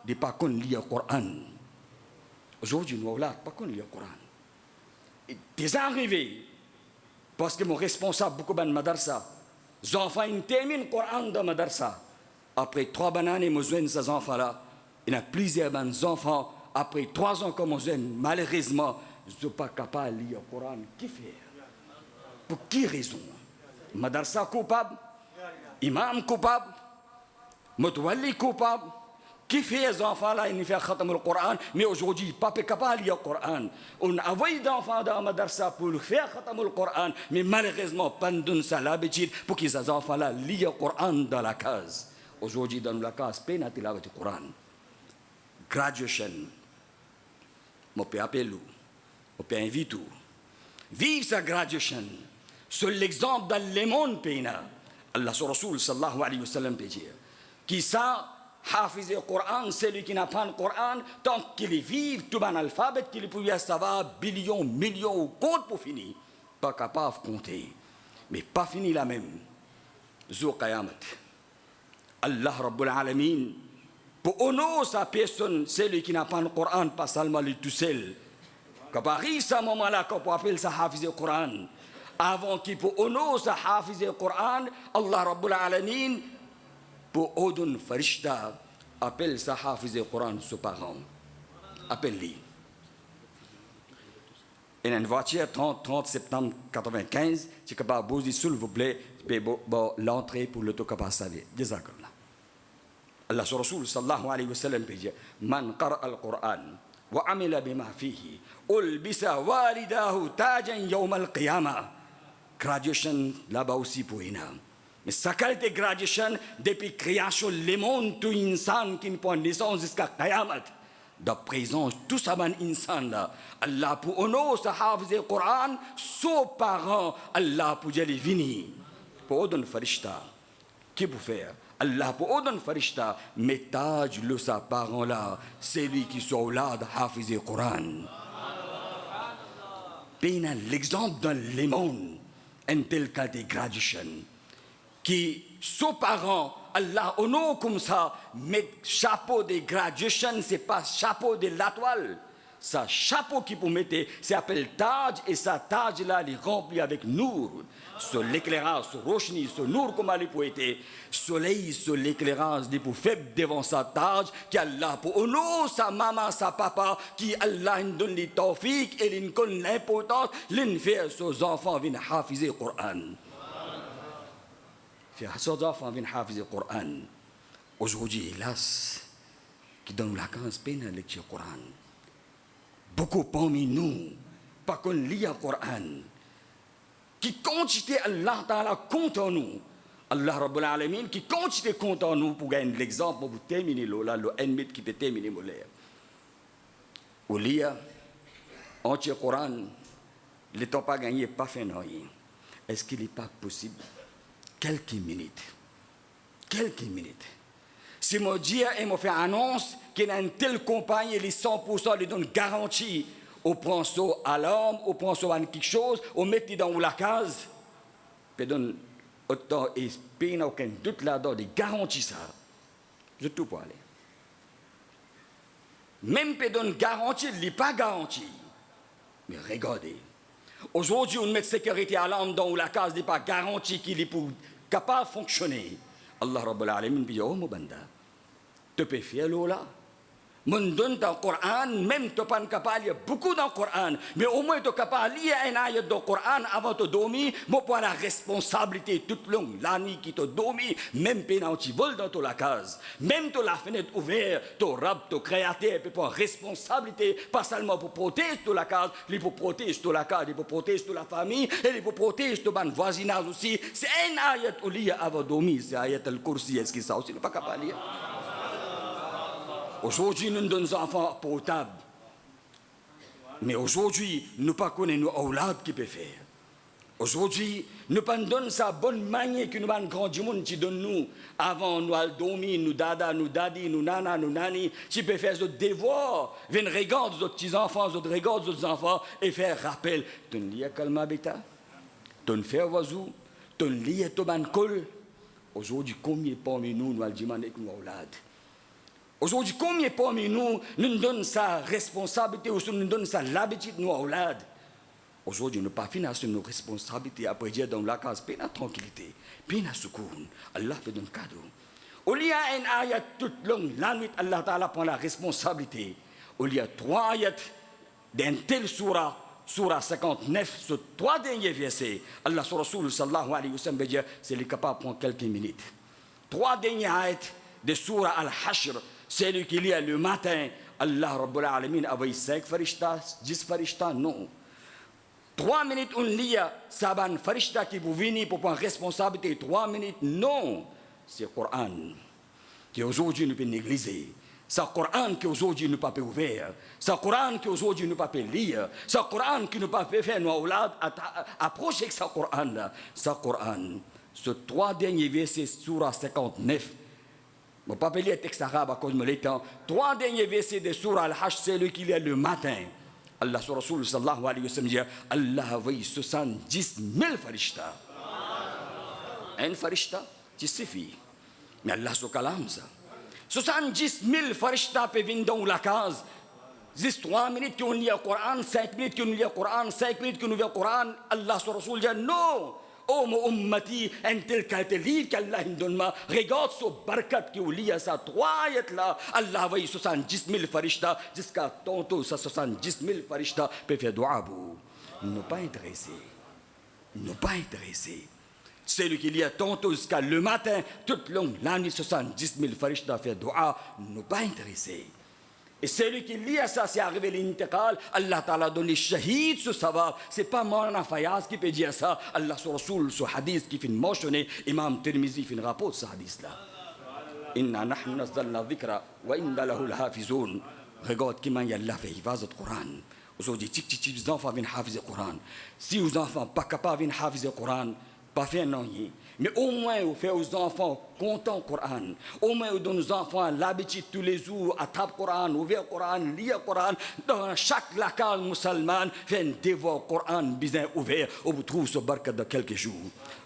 ne pas qu'on lit le Coran. Aujourd'hui, nous, aulad, pas qu'on lit le Coran. Et des arrivés, parce que mon responsable, beaucoup de madarsa, les enfants, ils terminent le Coran dans madarsa. Après 3 bananes, ils ont ces enfants-là. Il y a plusieurs enfants, après 3 ans comme ils malheureusement, ils ne sont pas capables de lire le Coran. Qui faire? Pour quelle raison? Madarsa coupable? Imam coupable? Motwali coupable. Qui fait les enfants là, ils font khatam le Coran, mais aujourd'hui, papa n'est capable de lire le Coran. On a envoyé des enfants dans la madrasa pour faire khatam le Coran, mais malheureusement, pas de ça l'habitude pour que ces enfants là lisent le Coran dans la case. Aujourd'hui, dans la case, peine à lire le Coran. Graduation. Je peux appeler, je peux inviter. Vive sa graduation. C'est l'exemple dans le monde, peina. Allah sur Rasoul sallallahu alayhi wa sallam peut dire. Qui ça? Hafiz le Coran, celui qui n'a pas le Coran, tant qu'il est vivant, tout un alphabet, qu'il peut savoir billions, millions ou compte pour finir. Pas capable de compter. Mais pas fini la même. Zou Qayamat. Allah Rabbul Alamin, pour honorer sa personne, celui qui n'a pas le Coran, pas seulement lui tout seul. Quand arrive ce moment-là, qu'on peut appeler ça Hafiz le Coran, avant qu'il peut honorer sa Hafiz le Coran, Allah Rabbul Alamin, pour Odun Farishta, appelle sa Hafiz al-Quran ses parents. Appelle-les. Il y a une voiture 30 septembre 95, si vous pouvez poser s'il vous plaît, l'entrée pour l'autocapacité. Jazakallah. Allah sur Rasul sallallahu alayhi wa sallam dit Man qara al-Quran wa amila bima fihi ulbisa walidahu tajan yawm al-qiyamah. Graduation là-bas aussi pour Inam. Mais sa qualité de graduation, depuis création, le monde, tout insan qui ne prend naissance jusqu'à Qayamat, de présence, tout ça, man insan là, Allah pour honorer sa hafiz le Coran, ses parents, Allah pour aller venir. Pour Odun Farishta, qui peut faire? Allah pour Odun Farishta, métage le sa parent là, c'est lui qui soit là de hafiz le Coran. Bien l'exemple dans le monde, un tel cas de graduation. Qui, ses parents, Allah honore comme ça, mais chapeau de graduation, ce n'est pas chapeau de la toile. Ça, chapeau qui vous mettez, c'est appelé Taj, et ça, Taj là, il est rempli avec Nour. Sur l'éclairage, sur Roshni, sur Nour, comme elle peut être. Soleil, sur l'éclairage, il pour faible devant sa Taj, qui Allah pour honorer sa maman, sa papa, qui Allah donne les tawfiq et il donne l'importance, l'in fait ses enfants viennent hafizer le Coran. Ses enfants viennent hafizer le Coran. Aujourd'hui, hélas, qui donne la case peine à lecture le Coran. Beaucoup parmi nous, pas qu'on lit le Coran, qui continue Allah Ta'ala compte en nous. Allah Rabbul Alamin qui continue compte en nous pour gagner l'exemple pour terminer là, le ennemi qui peut terminer mon l'air. Au lire, entier Coran, le temps pas gagné, pas fait rien. Est-ce qu'il n'est pas possible? Quelques minutes. Si mon Dieu et me fait annonce qu'il y a une telle compagnie, les 100% lui donne garantie, on prend ça à l'arme, on prend ça à quelque chose, on met dans la case, puis donne autant et il n'y a aucun doute là-dedans, de garantie ça. Je tout pour aller. Même puis donne garantie, il n'est pas garanti. Mais regardez, aujourd'hui, on met sécurité à l'arme dans la case n'est pas garantie qu'il est pour capable de fonctionner. Allah Rabbul Alamin dit, oh mon banda, tu peux faire là. Mon donne dans le Coran, même tu n'es pas capable de lire beaucoup dans le Coran, mais au moins tu es capable de lire un ayat dans le Coran avant de dormir, mais pour la responsabilité toute longue, la nuit qui te dormi, même pendant que tu voles dans la case, même tu la fenêtre ouverte, tu rab, tu créateur, tu prends responsabilité, pas seulement pour protéger toute la case, mais pour protéger toute la case, pour protéger toute la famille, et pour protéger tout le voisinage aussi. C'est un ayat où lire avant de dormir, c'est ayat al-Kursi, est-ce que ça aussi n'est pas capable de lire? Aujourd'hui, nous donnons des enfants portables. Mais aujourd'hui, nous ne connaissons pas nos aulades qui peuvent faire. Aujourd'hui, nous ne donnons pas bonne manière que nous avons grand monde qui donne nous. Avant, nous allons dormir, nous dada, nous dadi, nous nana, nous nani. Qui peut faire des devoirs. Viens regarder les petits-enfants, regarder les enfants et faire rappel. Tu ne lis pas calma bêta. Tu ne fais pas oiseau. Tu ne lis pas ton col. Aujourd'hui, combien parmi nous, nous allons demander que nous aulades. Aujourd'hui, combien parmi nous nous donnons sa responsabilité ou nous donnons sa l'habitude nous aulades. Aujourd'hui, nous ne pas finir sur nos responsabilités après dire dans la case, peine à tranquillité, peine à secours. Allah te donne cadeau. Au lieu d'un ayat toute longue, la nuit, Allah Ta'ala prend la responsabilité. Au lieu 3 ayats d'un tel surah 59, sur 3 derniers versets, Allah sur Rasul sallallahu alayhi wa sallam, c'est capable de prendre quelques minutes. 3 derniers ayats de Surah Al-Hashr, c'est lui qui lit le matin, Allah Rabbul Alamin avait 5 farishtas, 10 farishtas, non. 3 minutes on lit, Saban farishta qui vous venir pour prendre responsabilité, 3 minutes, non. C'est le Coran qui aujourd'hui nous peut négliger. C'est le Coran qui aujourd'hui nous peut ouvrir. C'est le Coran qui aujourd'hui nous peut lire. C'est le Coran qui nous peut faire nos aulades approcher de ce Coran. C'est le Coran. Ce 3 derniers versets, Surah 59, je ne vais pas lire le texte arabe à cause de mon temps. 3 derniers versets de Surah Al-Hashr, c'est lui qui lit le matin. Allah sur Rasul sallallahu alayhi wa sallam dit Allah a envoyé 70 000 farishtas. Un farishta, c'est suffit. Mais Allah se calme ça. 70 000 farishtas peuvent venir dans la case. 3 minutes qu'on lit le Coran, 5 minutes qu'on lit le Coran, 5 minutes qu'on lit le Coran. Allah sur Rasul dit non. Oh mon ummati, un tel qualité livre qu'Allah donne, regarde ce barkat qui lit à sa 3 ayats là. Allah a envoyé 70 000 farishtas jusqu'à tantôt, ça 70 000 farishtas peuvent faire dua. Ne pas intéressé. Ne pas intéressé. Celui qui lit tantôt jusqu'à le matin, toute longue l'année, 70 000 farishtas faire dua, ne pas intéressé. Et celui qui lit à ça, c'est arrivé l'intiqal, Allah Ta'ala donne les shahid ce savoir. C'est pas Maulana Fayaz qui peut dire ça. Allah sur Rasul, ce hadith qui fait mentionner, Imam Tirmizi fait un rapport de ce hadith-là. Inna nahnu nazzalna dhikra wa inna lahu al-hafizun. Regarde comment Allah fait hifaz le Coran. Aujourd'hui, les enfants viennent hafizer le Coran. Si les enfants pas capables de hafizer le Coran, pas faire non. Mais au moins, vous faites aux enfants contents le Coran. Au moins, vous donnez aux enfants l'habitude tous les jours à taper le Coran, ouvrir le Coran, lire le Coran. Dans chaque locale musulmane, fait un devoir le Coran bien ouvert. Où vous trouvez ce barkat de quelques jours.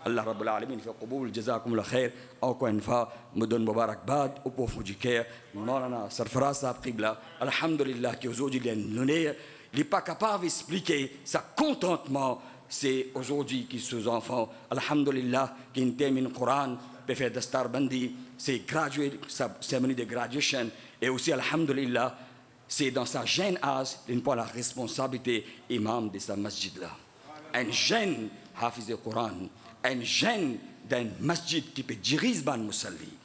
Allah Rabbul Alamin fait qaboul, jazakum la khair. Encore une fois, me donne Mubarak Bad au profond du cœur. Maulana Sarfaraz Sahab Qibla. Alhamdulillah, qui aujourd'hui est l'honneur. Il n'est pas capable d'expliquer sa contentement. C'est aujourd'hui que ces enfants, alhamdulillah, qui terminent le Coran, peuvent faire de Star Bandi, c'est gradué, sa cérémonie de graduation, et aussi, alhamdulillah, c'est dans sa jeune âge, il prend la responsabilité imam de sa masjid-là. Un jeune hafiz du Coran, un jeune d'un masjid qui peut diriger ban musalli.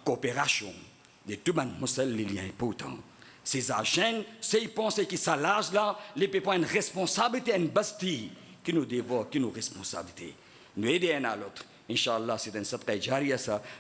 Coopération de tout ban musalli, il est important. Ces agents, s'ils pensent que ça l'âge là, ils peuvent prendre une responsabilité, une bastille qui nous dévore, qui nous responsabilité. Nous aider un à l'autre. Inch'Allah, c'est un sadqa jariya ça.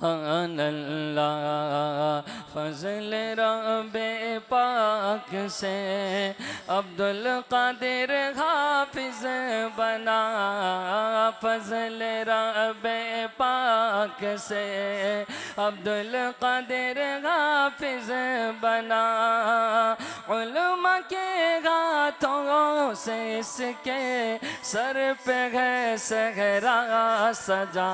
اللہ فضل رب پاک سے عبد القادر حافظ بنا فضل رب پاک سے عبد القادر حافظ بنا علماء کے ہاتھوں سے اس کے سر پہ ہے صحرا سجا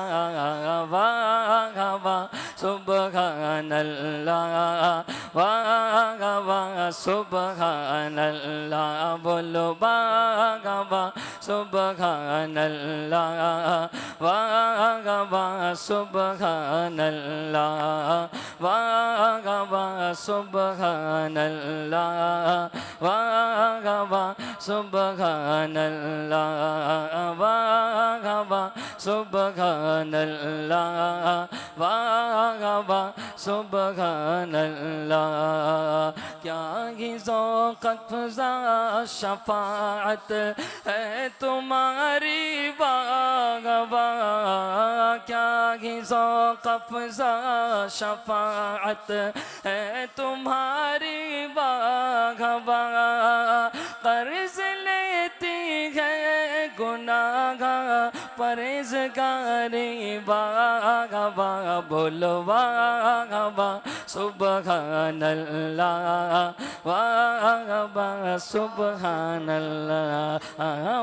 واہ واہ سبحان اللہ واہ واہ سبحان اللہ بولو واہ واہ سبحان اللہ واہ واہ سبحان اللہ واہ واہ سبحان اللہ واہ واہ سبحان اللہ واہ واہ سبحان اللہ واہ واہ سبحان اللہ کیا ہی ذوق افزا شفاعت ہے تمہاری واہ واہ کیا ہی ذوق افزا شفاعت ہے تمہاری واہ واہ قرض لیتی ہے گناہ پرہیزگاری واہ واہ بولو واہ واہ سبحان اللہ واہ واہ سبحان اللہ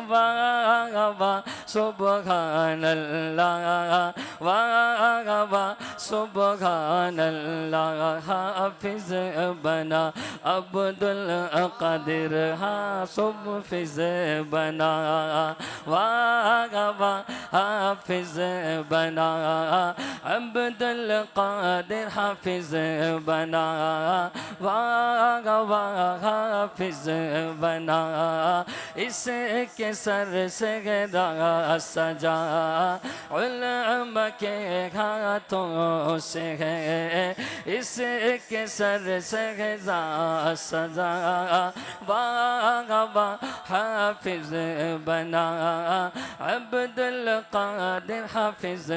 واہ واہ سبحان اللہ واہ واہ سبحان اللہ حافظ بنا عبد القادر حافظ بنا واہ واہ حافظ بنا عبد القادر حافظ بنا واہ واہ حافظ بنا اس کے سر سے گدا سجا علماء کے ہاتھوں سے ہے اس کے سر سے گدا سجا واہ واہ حافظ بنا عبد القادر حافظ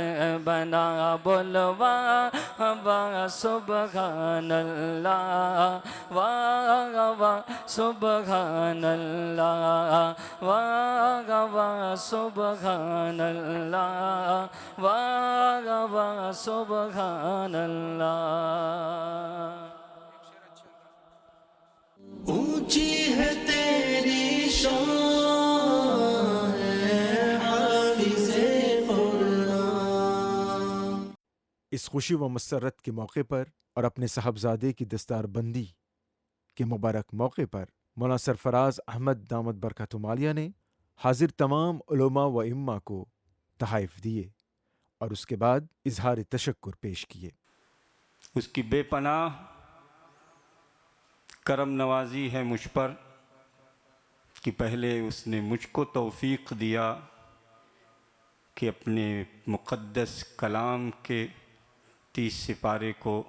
بنا بولو واہ واہ سبحان اللہ واہ واہ سبحان اللہ واہ واہ سبحان اللہ واہ واہ سبحان اللہ اونچی ہے تیری شان ہے حافظ قرآن۔ اس خوشی و مسرت کے موقع پر اور اپنے صاحبزادے کی دستار بندی کے مبارک موقع پر مولانا سرفراز احمد دامت برکاتہم عالیہ نے حاضر تمام علماء و ائمہ کو تحائف دیے اور اس کے بعد اظہار تشکر پیش کیے۔ اس کی بے پناہ کرم نوازی ہے مجھ پر کہ پہلے اس نے مجھ کو توفیق دیا کہ اپنے مقدس کلام کے 30 سپارے کو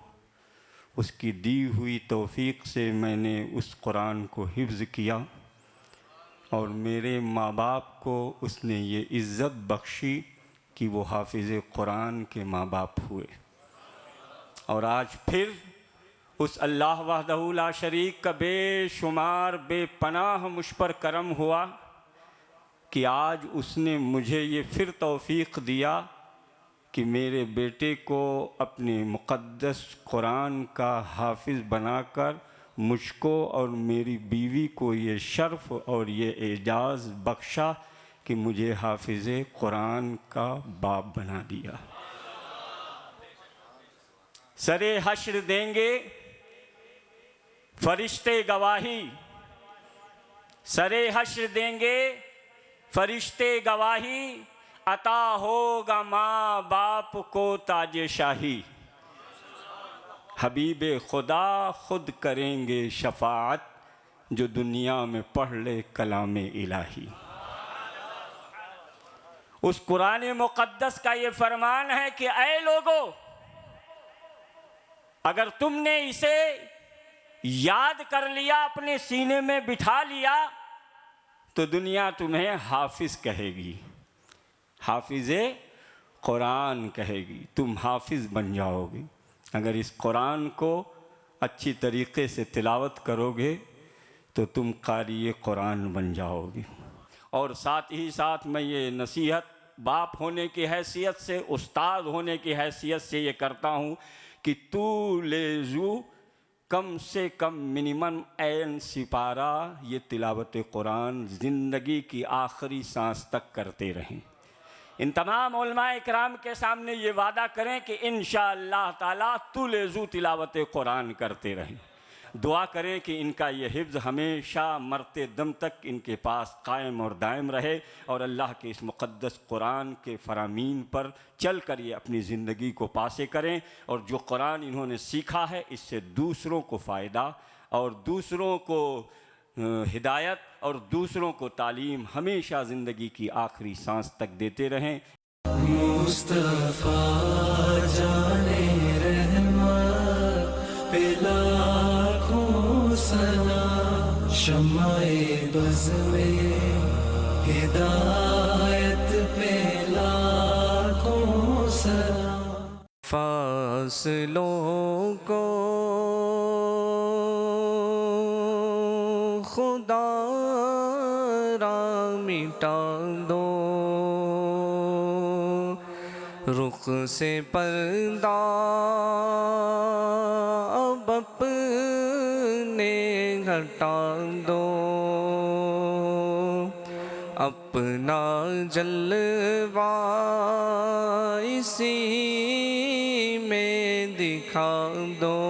اس کی دی ہوئی توفیق سے میں نے اس قرآن کو حفظ کیا، اور میرے ماں باپ کو اس نے یہ عزت بخشی کہ وہ حافظ قرآن کے ماں باپ ہوئے۔ اور آج پھر اس اللہ وحدہ لا شریک کا بے شمار بے پناہ مجھ پر کرم ہوا کہ آج اس نے مجھے یہ پھر توفیق دیا کہ میرے بیٹے کو اپنے مقدس قرآن کا حافظ بنا کر مجھ کو اور میری بیوی کو یہ شرف اور یہ اعزاز بخشا کہ مجھے حافظ قرآن کا باپ بنا دیا۔ سر حشر دیں گے فرشتے گواہی، سر حشر دیں گے فرشتے گواہی، عطا ہوگا ماں باپ کو تاج شاہی، حبیب خدا خود کریں گے شفاعت جو دنیا میں پڑھ لے کلام الہی۔ اس قرآن مقدس کا یہ فرمان ہے کہ اے لوگو، اگر تم نے اسے یاد کر لیا، اپنے سینے میں بٹھا لیا، تو دنیا تمہیں حافظ کہے گی۔ حافظ قرآن کہے گی، تم حافظ بن جاؤ گے۔ اگر اس قرآن کو اچھی طریقے سے تلاوت کرو گے تو تم قاری قرآن بن جاؤ گے۔ اور ساتھ ہی ساتھ میں یہ نصیحت باپ ہونے کی حیثیت سے، استاد ہونے کی حیثیت سے یہ کرتا ہوں کہ تو لے جو کم سے کم منیمم این سپارہ یہ تلاوت قرآن زندگی کی آخری سانس تک کرتے رہیں۔ ان تمام علماء اکرام کے سامنے یہ وعدہ کریں کہ انشاءاللہ تعالیٰ طول ذو تلاوت قرآن کرتے رہیں۔ دعا کریں کہ ان کا یہ حفظ ہمیشہ مرتے دم تک ان کے پاس قائم اور دائم رہے، اور اللہ کے اس مقدس قرآن کے فرامین پر چل کر یہ اپنی زندگی کو پاسے کریں، اور جو قرآن انہوں نے سیکھا ہے اس سے دوسروں کو فائدہ اور دوسروں کو ہدایت اور دوسروں کو تعلیم ہمیشہ زندگی کی آخری سانس تک دیتے رہیں۔ مصطفیٰ جانے رحمت پہ لاکھوں سلام، شمع بز میں ہدایت پہ لاکھوں سلام۔ فاصلوں کو خدا را مٹا دو، رخ سے پردہ اب اپنے ہٹا دو، اپنا جلوہ اسی میں دکھا دو،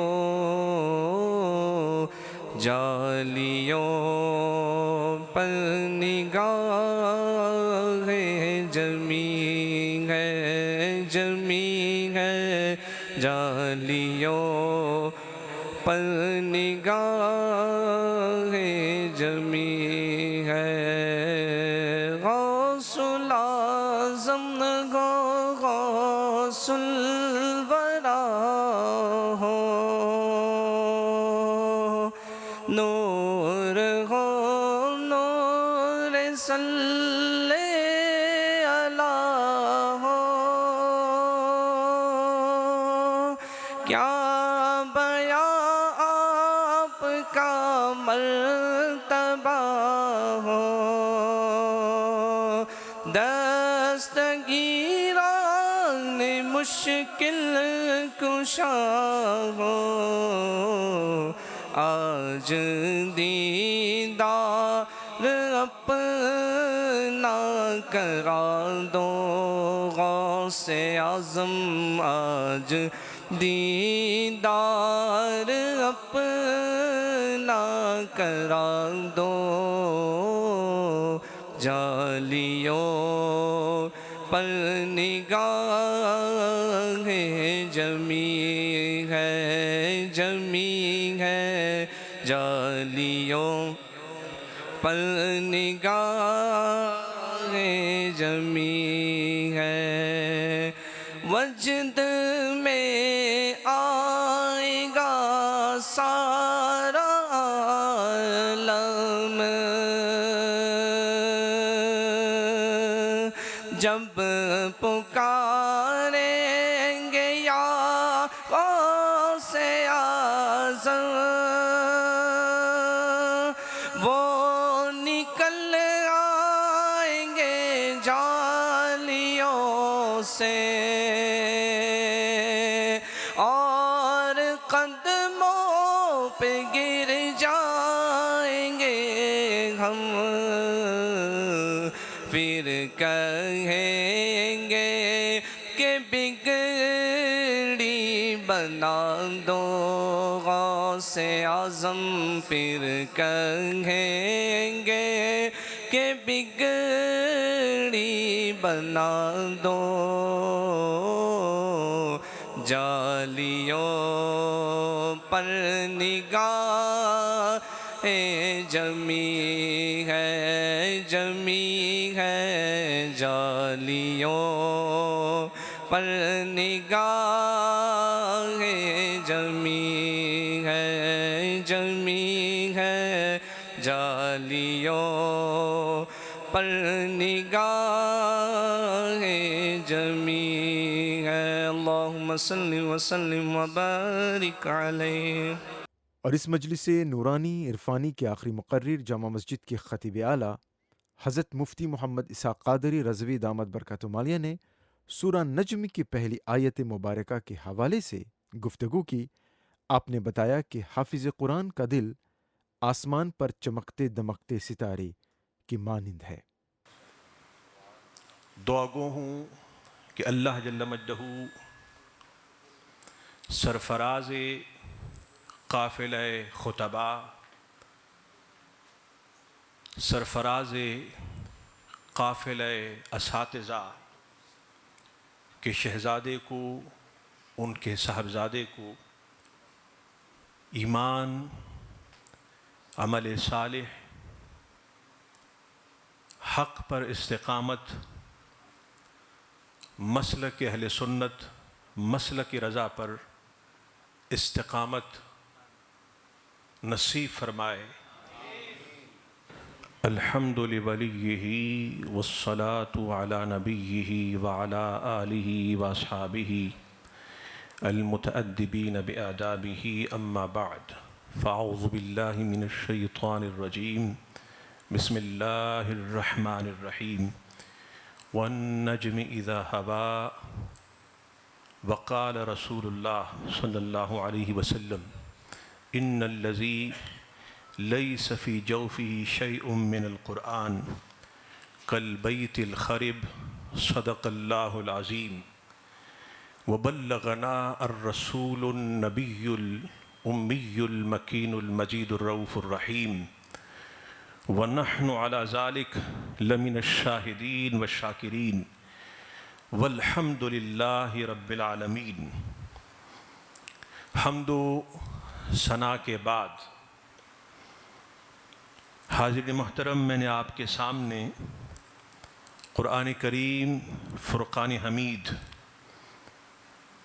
جالیوں پر نگاہ جمی ہے، جمی ہے، جالیوں پر نگاہ جمی ہے، غوث العظم غوث الورا ہو، نور ہو نور صلی اللہ ہو، کیا بیاں آپ کا مرتبہ ہو، دستگیران مشکل کشا ہو، آج دیدار اپنا کرا دو، غوث اعظم آج دیدار اپنا کرا دو، جالیوں پر نگاہ جمی ہے، جمی ہے، جالیوں پر نگاہ جمی ہے، وجد میں آئے گا سارا عالم، جب پکاریں گے یا غوث اعظم، وہ نکل آئیں گے جالیوں سے، اور قدموں پہ گر جائیں گے ہم، پھر کہیں گے کہ بگڑی بنا دو غوث اعظم، پھر کہیں گے کہ بگڑی بنا دو، جالیوں پر نگاہ جمی ہے، جمی ہے، جالیوں پر نگاہ جمی ہے، جمی ہے، جالیوں پر نگاہ جمی اللهم صل وسلم وبارك عليه. اور اس مجلس نورانی عرفانی کے آخری مقرر جامع مسجد کے خطیب اعلیٰ حضرت مفتی محمد اسحاق قادری رضوی دامت برکاتہ عالیہ نے سورہ نجم کی پہلی آیت مبارکہ کے حوالے سے گفتگو کی. آپ نے بتایا کہ حافظ قرآن کا دل آسمان پر چمکتے دمکتے ستارے کی مانند ہے. دعا گو ہوں کہ اللہ جل مجدہ سرفراز قافلہ خطبہ، سرفراز قافلہ اساتذہ کے شہزادے کو، ان کے صاحبزادے کو ایمان، عمل صالح، حق پر استقامت، مسلک اہل سنت، مسلک رضا پر استقامت نصیب فرمائے. الحمد لولیہ والصلاة علی نبیہ وعلی آلہ واصحابہ المتأدبین بآدابہ. اما بعد فاعوذ باللہ من الشیطان الرجیم. بسم اللہ الرحمن الرحیم. والنجم اذا ہوا. وقال رسول اللہ صلی اللہ علیہ وسلم ان الذی لیس فی جوفہ شیء من القرآن کالبیت الخرب. صدق اللہ العظیم. وبلغنا الرسول النبی الامی المکین المجید الرؤوف الرحیم. ونحن على ذلك لمن الشاہدین والشاکرین والحمد للہ رب العالمین. حمد و ثنا کے بعد حاضر محترم، میں نے آپ کے سامنے قرآن کریم فرقان حمید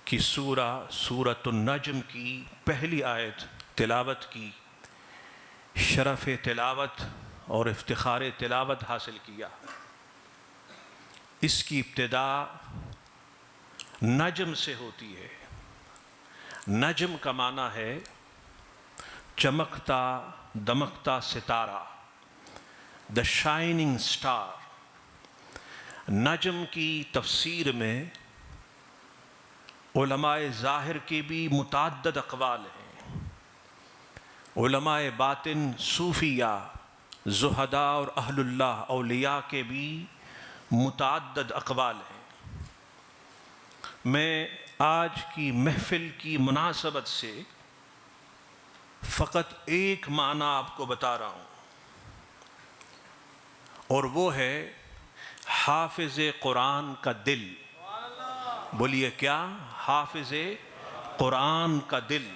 کی سورۃ النجم کی پہلی آیت تلاوت کی. شرف تلاوت اور افتخار تلاوت حاصل کیا. اس کی ابتدا نجم سے ہوتی ہے. نجم کا معنی ہے چمکتا دمکتا ستارہ، دا شائننگ سٹار. نجم کی تفسیر میں علماء ظاہر کے بھی متعدد اقوال ہیں. علماء باطن، صوفیہ، زہداء اور اہل اللہ اولیاء کے بھی متعدد اقوال ہیں. میں آج کی محفل کی مناسبت سے فقط ایک معنی آپ کو بتا رہا ہوں، اور وہ ہے حافظ قرآن کا دل. بولیے کیا؟ حافظ قرآن کا دل.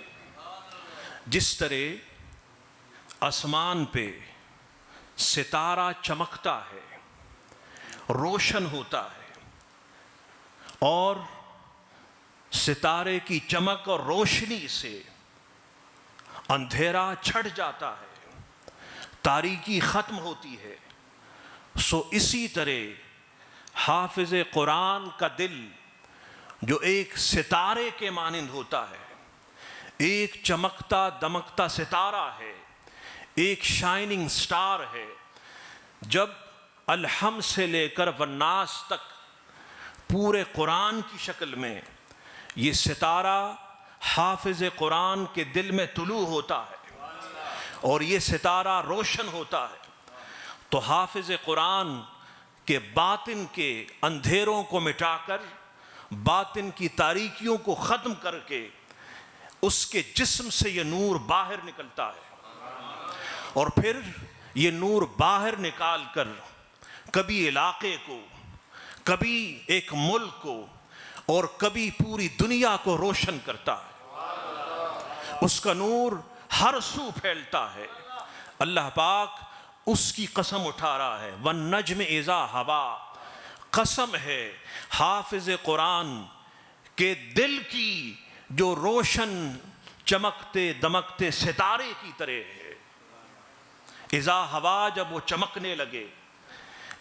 جس طرح آسمان پہ ستارہ چمکتا ہے، روشن ہوتا ہے، اور ستارے کی چمک اور روشنی سے اندھیرا چھٹ جاتا ہے، تاریکی ختم ہوتی ہے، سو اسی طرح حافظ قرآن کا دل جو ایک ستارے کے مانند ہوتا ہے، ایک چمکتا دمکتا ستارہ ہے، ایک شائننگ سٹار ہے. جب الحم سے لے کر والناس تک پورے قرآن کی شکل میں یہ ستارہ حافظ قرآن کے دل میں طلوع ہوتا ہے اور یہ ستارہ روشن ہوتا ہے، تو حافظ قرآن کے باطن کے اندھیروں کو مٹا کر، باطن کی تاریکیوں کو ختم کر کے اس کے جسم سے یہ نور باہر نکلتا ہے. اور پھر یہ نور باہر نکال کر کبھی علاقے کو، کبھی ایک ملک کو، اور کبھی پوری دنیا کو روشن کرتا ہے. اس کا نور ہر سو پھیلتا ہے. اللہ پاک اس کی قسم اٹھا رہا ہے، وَالنَّجْمِ إِذَا هَوَا. قسم ہے حافظ قرآن کے دل کی جو روشن چمکتے دمکتے ستارے کی طرح ہے. اذا ہوا، جب وہ چمکنے لگے،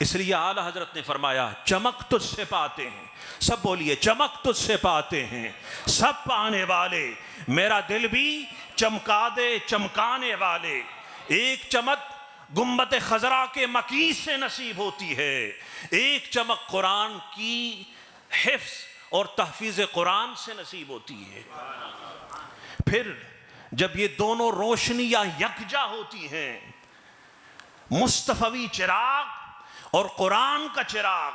اس لیے اعلیٰ حضرت نے فرمایا چمک تجھ سے پاتے ہیں، سب بولیے چمک تجھ سے پاتے ہیں سب پانے والے، میرا دل بھی چمکا دے چمکانے والے۔ ایک چمک گنبد خضرا کے مکیس سے نصیب ہوتی ہے، ایک چمک قرآن کی حفظ اور تحفیظ قرآن سے نصیب ہوتی ہے۔ پھر جب یہ دونوں روشنیاں یکجا ہوتی ہیں، مصطفی چراغ اور قرآن کا چراغ،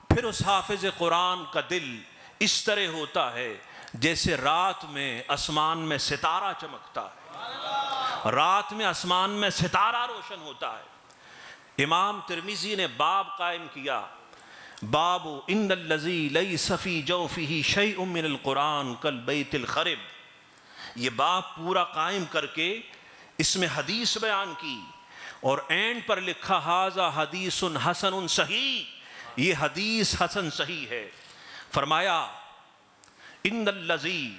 پھر اس حافظ قرآن کا دل اس طرح ہوتا ہے جیسے رات میں آسمان میں ستارہ چمکتا ہے، رات میں آسمان میں ستارہ روشن ہوتا ہے۔ امام ترمذی نے باب قائم کیا، باب ان الذی لیس فی جوفہ شیء من القرآن کالبیت الخرب۔ یہ باب پورا قائم کر کے اس میں حدیث بیان کی اور اینڈ پر لکھا ھذا حدیث حسن صحیح، یہ حدیث حسن صحیح ہے۔ فرمایا ان الذی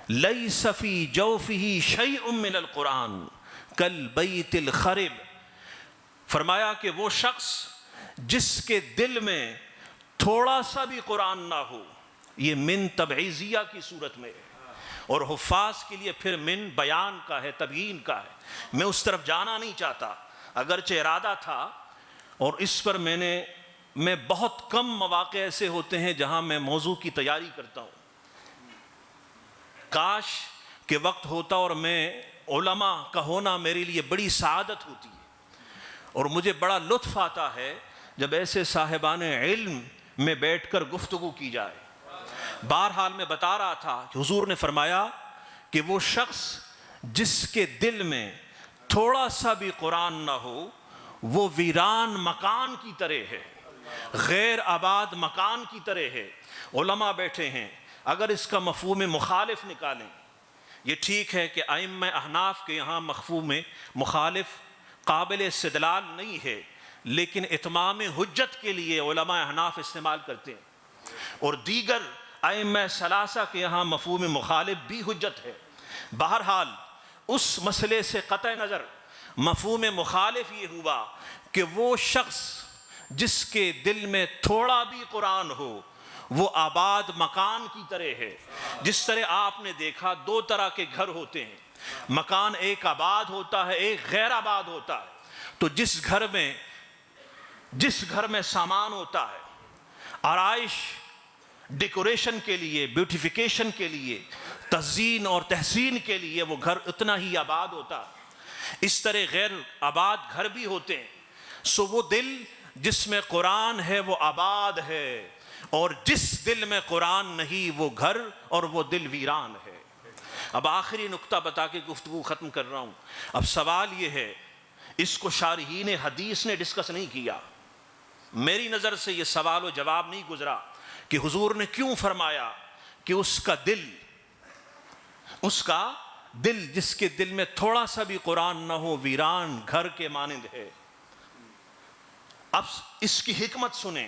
لیس فی جوفہ شیء من القرآن کالبیت الخرب۔ فرمایا کہ وہ شخص جس کے دل میں تھوڑا سا بھی قرآن نہ ہو، یہ من تبعیضیہ کی صورت میں ہے، اور حفاظ کے لیے پھر من بیان کا ہے، تبیین کا ہے۔ میں اس طرف جانا نہیں چاہتا، اگرچہ ارادہ تھا، اور اس پر میں بہت کم مواقع ایسے ہوتے ہیں جہاں میں موضوع کی تیاری کرتا ہوں۔ کاش کہ وقت ہوتا اور میں علماء کا ہونا میرے لیے بڑی سعادت ہوتی ہے، اور مجھے بڑا لطف آتا ہے جب ایسے صاحبان علم میں بیٹھ کر گفتگو کی جائے۔ بہرحال میں بتا رہا تھا کہ حضور نے فرمایا کہ وہ شخص جس کے دل میں تھوڑا سا بھی قرآن نہ ہو، وہ ویران مکان کی طرح ہے، غیر آباد مکان کی طرح ہے۔ علماء بیٹھے ہیں، اگر اس کا مفہوم مخالف نکالیں، یہ ٹھیک ہے کہ ائمہ احناف کے یہاں مفہوم مخالف قابل استدلال نہیں ہے، لیکن اتمام حجت کے لیے علماء احناف استعمال کرتے ہیں، اور دیگر ائمہ ثلاثہ کے یہاں مفہوم مخالف بھی حجت ہے۔ بہرحال اس مسئلے سے قطع نظر مفہوم مخالف یہ ہوا کہ وہ شخص جس کے دل میں تھوڑا بھی قرآن ہو، وہ آباد مکان کی طرح ہے۔ جس طرح آپ نے دیکھا دو طرح کے گھر ہوتے ہیں، مکان ایک آباد ہوتا ہے، ایک غیر آباد ہوتا ہے۔ تو جس گھر میں سامان ہوتا ہے، آرائش ڈیکوریشن کے لیے، بیوٹیفیکیشن کے لیے، تزئین اور تحسین کے لیے، وہ گھر اتنا ہی آباد ہوتا ہے۔ اس طرح غیر آباد گھر بھی ہوتے ہیں۔ سو وہ دل جس میں قرآن ہے وہ آباد ہے، اور جس دل میں قرآن نہیں وہ گھر اور وہ دل ویران ہے۔ اب آخری نقطہ بتا کے گفتگو ختم کر رہا ہوں۔ اب سوال یہ ہے، اس کو شارحین حدیث نے ڈسکس نہیں کیا، میری نظر سے یہ سوال و جواب نہیں گزرا کہ حضور نے کیوں فرمایا کہ اس کا دل جس کے دل میں تھوڑا سا بھی قرآن نہ ہو، ویران گھر کے مانند ہے۔ اب اس کی حکمت سنیں۔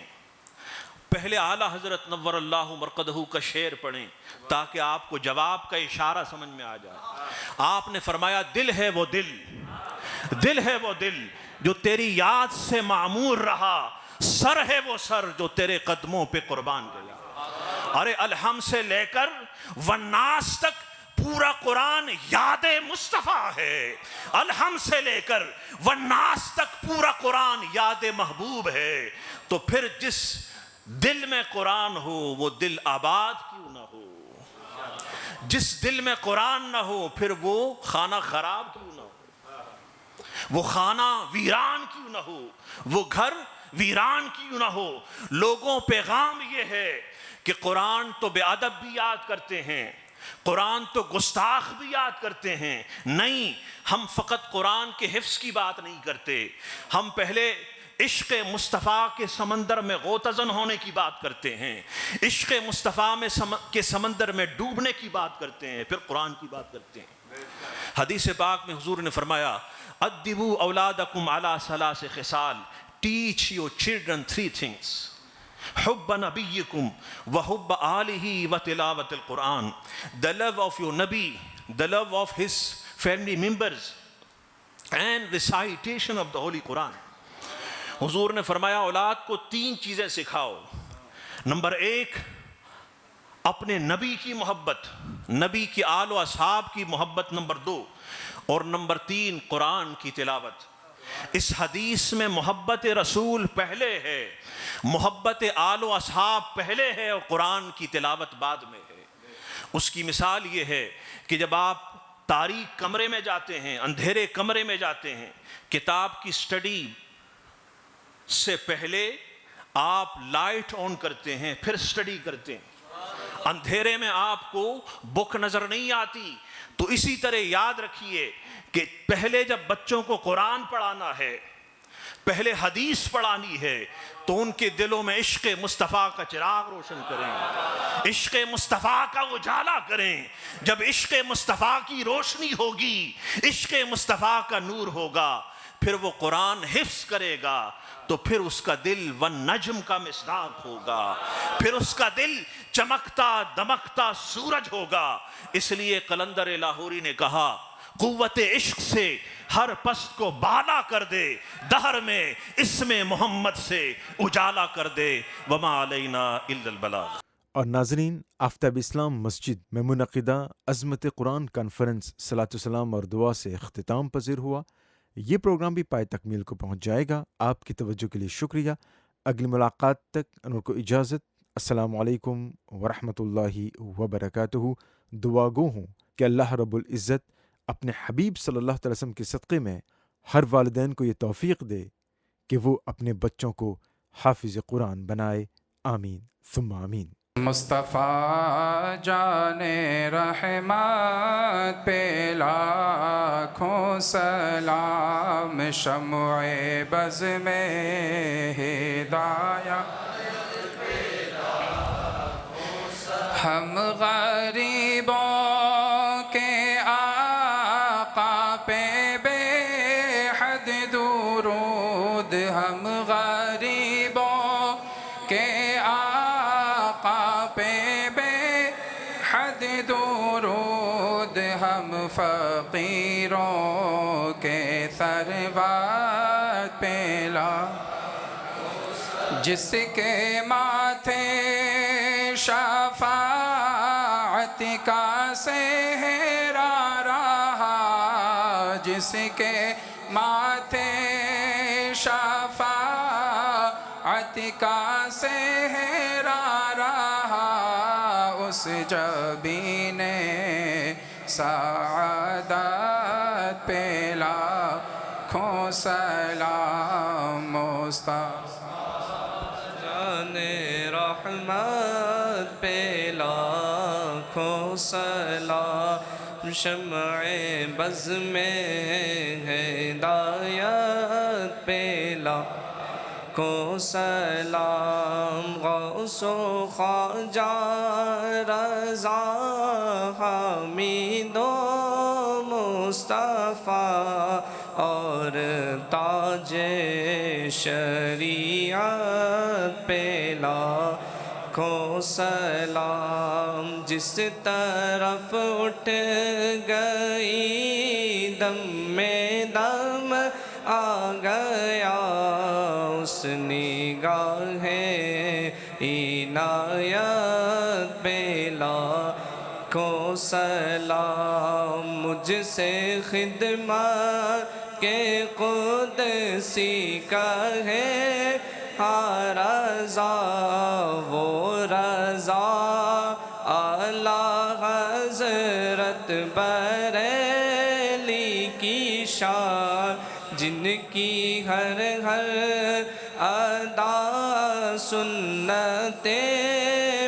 پہلے اعلیٰ حضرت نور اللہ مرقدہ کا شعر پڑھیں تاکہ آپ کو جواب کا اشارہ سمجھ میں آ جائے۔ آپ نے فرمایا دل ہے وہ دل جو تیری یاد سے معمور رہا، سر ہے وہ سر جو تیرے قدموں پہ قربان گیا۔ ارے الحم سے لے کر والناس تک پورا قرآن یاد مصطفیٰ ہے، الحم سے لے کر والناس تک پورا قرآن یاد محبوب ہے۔ تو پھر جس دل میں قرآن ہو وہ دل آباد کیوں نہ ہو؟ جس دل میں قرآن نہ ہو پھر وہ خانہ خراب کیوں نہ ہو؟ وہ خانہ ویران کیوں نہ ہو؟ وہ گھر ویران کیوں نہ ہو؟ لوگوں پیغام یہ ہے کہ قرآن تو بے ادب بھی یاد کرتے ہیں، قرآن تو گستاخ بھی یاد کرتے ہیں۔ نہیں، ہم فقط قرآن کے حفظ کی بات نہیں کرتے، ہم پہلے عشق مصطفیٰ کے سمندر میں غوطہ زن ہونے کی بات کرتے ہیں، عشق مصطفیٰ کے سمندر میں ڈوبنے کی بات کرتے ہیں، پھر قرآن کی بات کرتے ہیں۔ حدیث پاک میں حضور نے فرمایا ادبوا اولادکم علی ثلاث خصال، teach your children three things: حب نبیکم وحب آلہ وتلاوت القرآن، the love of your Nabi, the love of his family members and recitation of the Holy Quran۔ حضور نے فرمایا اولاد کو 3 چیزیں سکھاؤ. نمبر 1 اپنے نبی کی محبت، نبی کی آل و اصحاب کی محبت. نمبر 2 اور نمبر 3 قرآن کی تلاوت. اس حدیث میں محبت رسول پہلے ہے، محبت آل و اصحاب پہلے ہے، اور قرآن کی تلاوت بعد میں ہے. اس کی مثال یہ ہے کہ جب آپ تاریک کمرے میں جاتے ہیں، اندھیرے کمرے میں جاتے ہیں، کتاب کی سٹڈی سے پہلے آپ لائٹ آن کرتے ہیں، پھر سٹڈی کرتے ہیں. اندھیرے میں آپ کو بک نظر نہیں آتی. تو اسی طرح یاد رکھیے کہ پہلے جب بچوں کو قرآن پڑھانا ہے، پہلے حدیث پڑھانی ہے، تو ان کے دلوں میں عشق مصطفیٰ کا چراغ روشن کریں، عشق مصطفیٰ کا اجالا کریں. جب عشق مصطفیٰ کی روشنی ہوگی، عشق مصطفیٰ کا نور ہوگا، پھر وہ قرآن حفظ کرے گا، تو پھر اس کا دل والنجم کا مصداق ہوگا، پھر اس کا دل چمکتا دمکتا سورج ہوگا. اس لیے قلندر لاہوری نے کہا قوت عشق سے ہر پست کو بالا کر دے، دہر میں اسم محمد سے اجالا کر دے، وما علینا الا البلاغ. اور ناظرین، آفتاب اسلام مسجد میں منعقدہ عظمت قرآن کانفرنس صلاۃ السلام اور دعا سے اختتام پذیر ہوا. یہ پروگرام بھی پائے تکمیل کو پہنچ جائے گا. آپ کی توجہ کے لیے شکریہ. اگلی ملاقات تک ان کو اجازت. السلام علیکم ورحمۃ اللہ وبرکاتہ. دعا گو ہوں کہ اللہ رب العزت اپنے حبیب صلی اللہ علیہ وسلم کے صدقے میں ہر والدین کو یہ توفیق دے کہ وہ اپنے بچوں کو حافظ قرآن بنائے. آمین ثم آمین. مصطفیٰ جان رحمت پہ لاکھوں سلام، شمع بز میں ہدایت ہم غریبوں کے آقا پہ بے حد درود، ہم غریبوں کے آقا پہ بے حد درود، ہم فقیروں کے ثروت پہ لا، جس کے ماتھے شفاعت کا صحرا رہا، جس کے ماتھے شفاعت کا صحرا رہا، اس جبین سعادت پہ لاکھوں سلام. جان رحمت پہ لاکھوں سلام، شمع بز میں ہدایت پہ لاکھوں سلام. غوث و خواجہ رضا حمید و مصطفیٰ اور تاج شریعت پہ لاکھوں سلام. جس طرف اٹھ گئی دم میں دم آ گیا، اس نگاہ عنایت پہ لاکھوں سلام. مجھ سے خدمت کہ قدسی کا ہے ہاں رضا، وہ رضا اعلیٰ حضرت بریلی کی شان، جن کی ہر ہر ادا سنت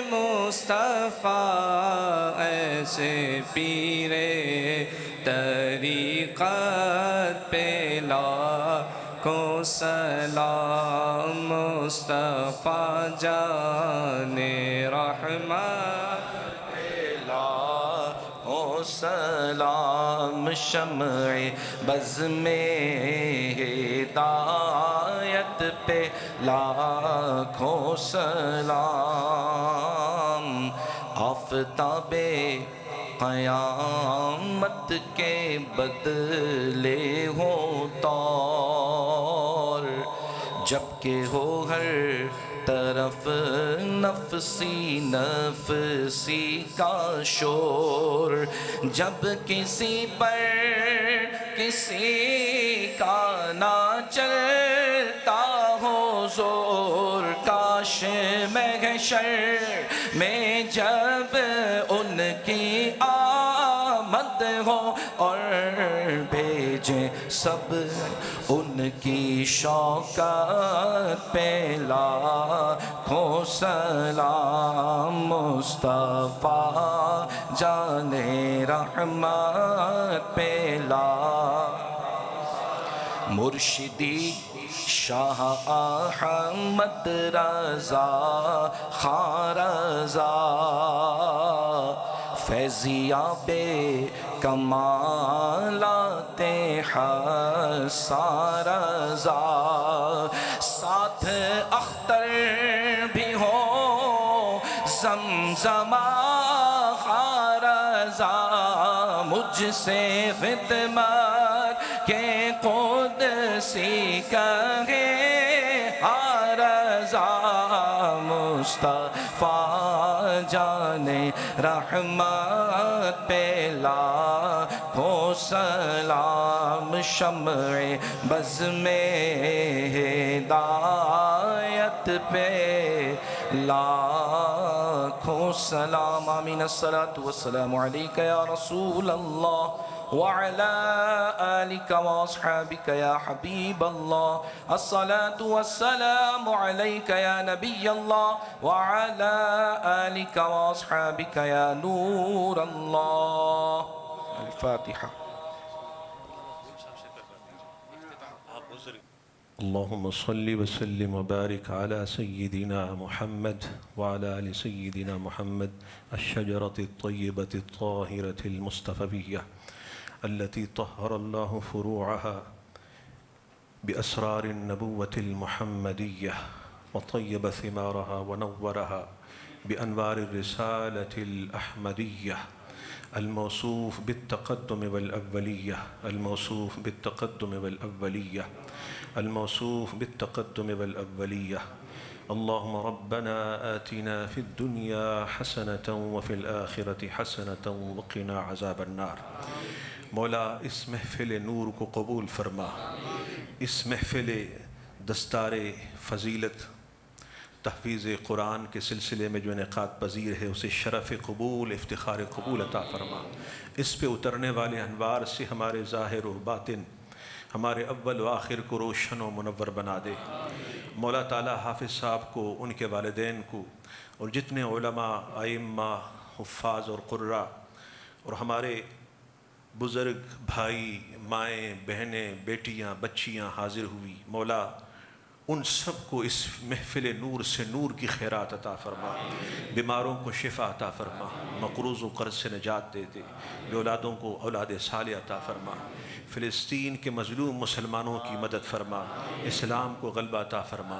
مصطفیٰ، ایسے پیرے طریقت پہ لاکھوں سلام. مصطفیٰ جان رحمت پہ لاکھوں سلام، شمع بز میں ہدایت پہ لاکھوں سلام. آفتاب قیامت کے بدلے ہوں طور، جبکہ ہو ہر طرف نفسی نفسی کا شور، جب کسی پر کسی کا نہ چلتا ہو زور، کاش محشر میں جب ان کی آمد ہو اور بھیجیں سب ان کی شوکت پہ لاکھوں سلام، مصطفیٰ جان رحمت پہ مرشدی شاہ احمد رضا خان رضا، فیضیاب کمالات حسان رضا، ساتھ اختر بھی ہو زمزمہ خان رضا، مجھ سے خدمت کے قدسی کہے رضا، مصطفیٰ جان رحمت پہ لاکھوں سلام، شمع بز میں ہدایت پہ لاکھوں سلام، آمین۔ الصلاة والسلام علیکہ یا رسول اللہ وعلى آلك وأصحابك يا حبيب الله، الصلاة والسلام عليك يا نبي الله وعلى آلك وأصحابك يا نور الله۔ الفاتحة۔ اللهم صل وسلم وبارك على سيدنا محمد وعلى آل سيدنا محمد، الشجرة الطيبة الطاهرة المصطفوية التي طهر الله فروعها بأسرار النبوة المحمدية، وطيب ثمارها ونورها بأنوار الرسالة الأحمدية، الموصوف بالتقدم والأولية، الموصوف بالتقدم والأولية، الموصوف بالتقدم والأولية۔ اللهم ربنا آتنا في الدنيا حسنة وفي الآخرة حسنة وقنا عذاب النار۔ مولا اس محفل نور کو قبول فرما، اس محفل دستار فضیلت تحفیظ قرآن کے سلسلے میں جو انعقاد پذیر ہے اسے شرف قبول، افتخار قبول عطا فرما۔ اس پہ اترنے والے انوار سے ہمارے ظاہر و باطن، ہمارے اول و آخر کو روشن و منور بنا دے۔ مولا تعالیٰ حافظ صاحب کو، ان کے والدین کو، اور جتنے علماء، ائمہ، حفاظ اور قراء اور ہمارے بزرگ بھائی، مائیں، بہنیں، بیٹیاں، بچیاں حاضر ہوئی، مولا ان سب کو اس محفل نور سے نور کی خیرات عطا فرما، بیماروں کو شفا عطا فرما، مقروض و قرض سے نجات دے دے، بے اولادوں کو اولاد صالح عطا فرما، فلسطین کے مظلوم مسلمانوں کی مدد فرما، اسلام کو غلبہ عطا فرما۔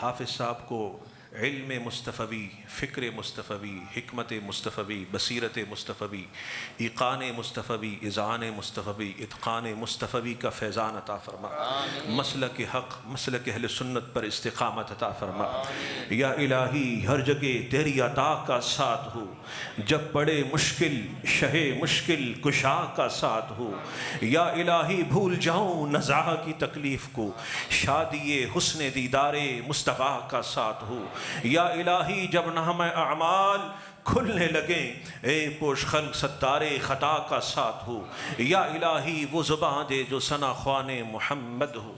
حافظ صاحب کو علم مصطفوی، فکر مصطفوی، حکمت مصطفوی، بصیرت مصطفوی، ایقان مصطفوی، اذعان مصطفوی، اتقان مصطفوی کا فیضان عطا فرما، مسلک حق، مسلک اہل سنت پر استقامت عطا فرما۔ یا الہی ہر جگہ تیری عطا کا ساتھ ہو، جب پڑے مشکل شہ مشکل کشا کا ساتھ ہو۔ یا الہی بھول جاؤں نزاع کی تکلیف کو، شادی حسن دیدار مصطفیٰ کا ساتھ ہو۔ یا الہی جب نام اعمال کھلنے لگیں، اے پوش خلق ستار خطا کا ساتھ ہو۔ یا الہی وہ زباں دے جو ثنا خوان محمد ہو،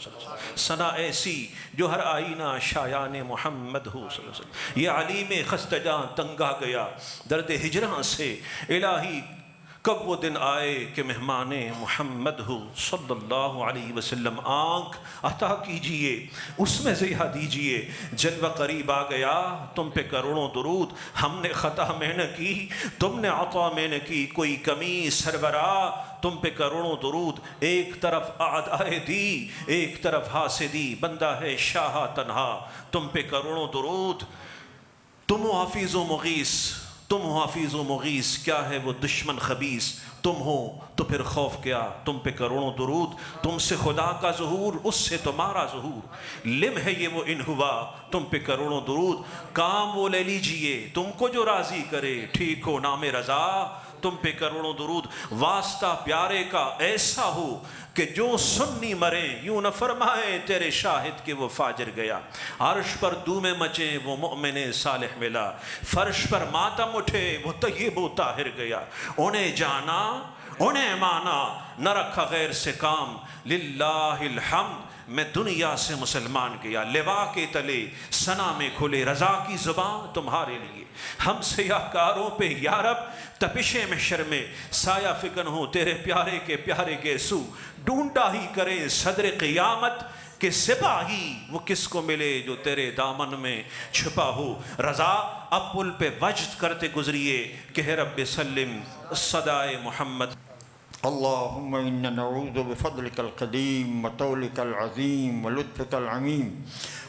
ثنا ایسی جو ہر آئینہ شایان محمد ہو۔ یہ علیم خستہ جاں تنگا گیا درد ہجراں سے، الہی کب وہ دن آئے کہ مہمان محمد ہو صلی اللہ علیہ وسلم۔ آنکھ عطا کیجئے، اس میں ضیاء دیجئے، جلوہ قریب آ گیا تم پہ کروڑوں درود۔ ہم نے خطا میں نہ کی، تم نے عطا میں نہ کی، کوئی کمی سربراہ تم پہ کروڑوں درود۔ ایک طرف اعدائے دی، ایک طرف حاسدی، بندہ ہے شاہ تنہا، تم پہ کروڑوں درود۔ تم و حفیظ و مغیث، تم ہو حفیظ و مغیث، کیا ہے وہ دشمن خبیث، تم ہو تو پھر خوف کیا، تم پہ کروڑوں درود، تم سے خدا کا ظہور، اس سے تمہارا ظہور، لم ہے یہ وہ ان ہوا، تم پہ کروڑوں درود، کام وہ لے لیجئے تم کو جو راضی کرے، ٹھیک ہو نام رضا، تم پہ کروڑوں درود، واسطہ پیارے کا ایسا ہو کہ جو سنی مریں، یوں نہ فرمائے تیرے شاہد کہ وہ فاجر گیا، عرش پر دومیں مچیں وہ مؤمن صالح ملا، فرش پر ماتم اٹھے وہ طیب و طاہر گیا، انہیں جانا انہیں مانا، نہ رکھا غیر سے کام، للہ الحمد میں دنیا سے مسلمان گیا، لوا کے تلے ثنا میں کھلے رضا کی زبان تمہارے لیے، ہم سیاہ کاروں پہ یا رب تپش محشر میں سایہ فکن ہو تیرے پیارے کے سو، ڈھونڈا ہی کریں صدر قیامت کہ سپاہی وہ کس کو ملے جو تیرے دامن میں چھپا ہو، رضا اب پل پہ وجد کرتے گزریے کہ رب سلم صدائے محمد۔ اللهم إنا نعوذ بفضلك القديم وطولك العظيم ولطفك العميم،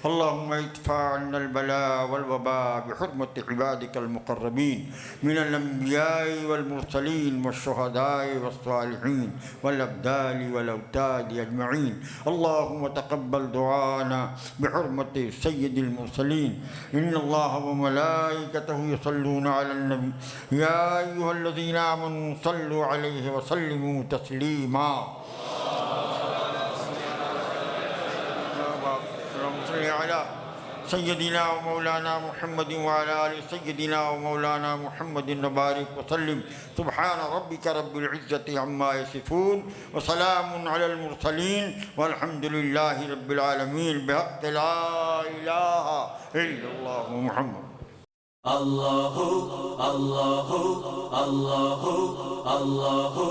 اللهم ادفع عنا البلاء والوباء بحرمة عبادك المقربين من الأنبياء والمرسلين والشهداء والصالحين والأبدال والأوتاد أجمعين، اللهم تقبل دعانا بحرمة سيد المرسلين، إن الله وملائكته يصلون على النبي يا أيها الذين آمنوا صلوا عليه وسلموا تسليما، اللهم صل على سيدنا ومولانا محمد وعلى آل سيدنا ومولانا محمد وبارك وسلم، سبحان ربك رب العزة عما يصفون وسلام على المرسلين والحمد لله رب العالمين، بحق لا إله إلا الله محمد۔ اللہ اللہ اللہ اللہ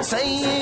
سيد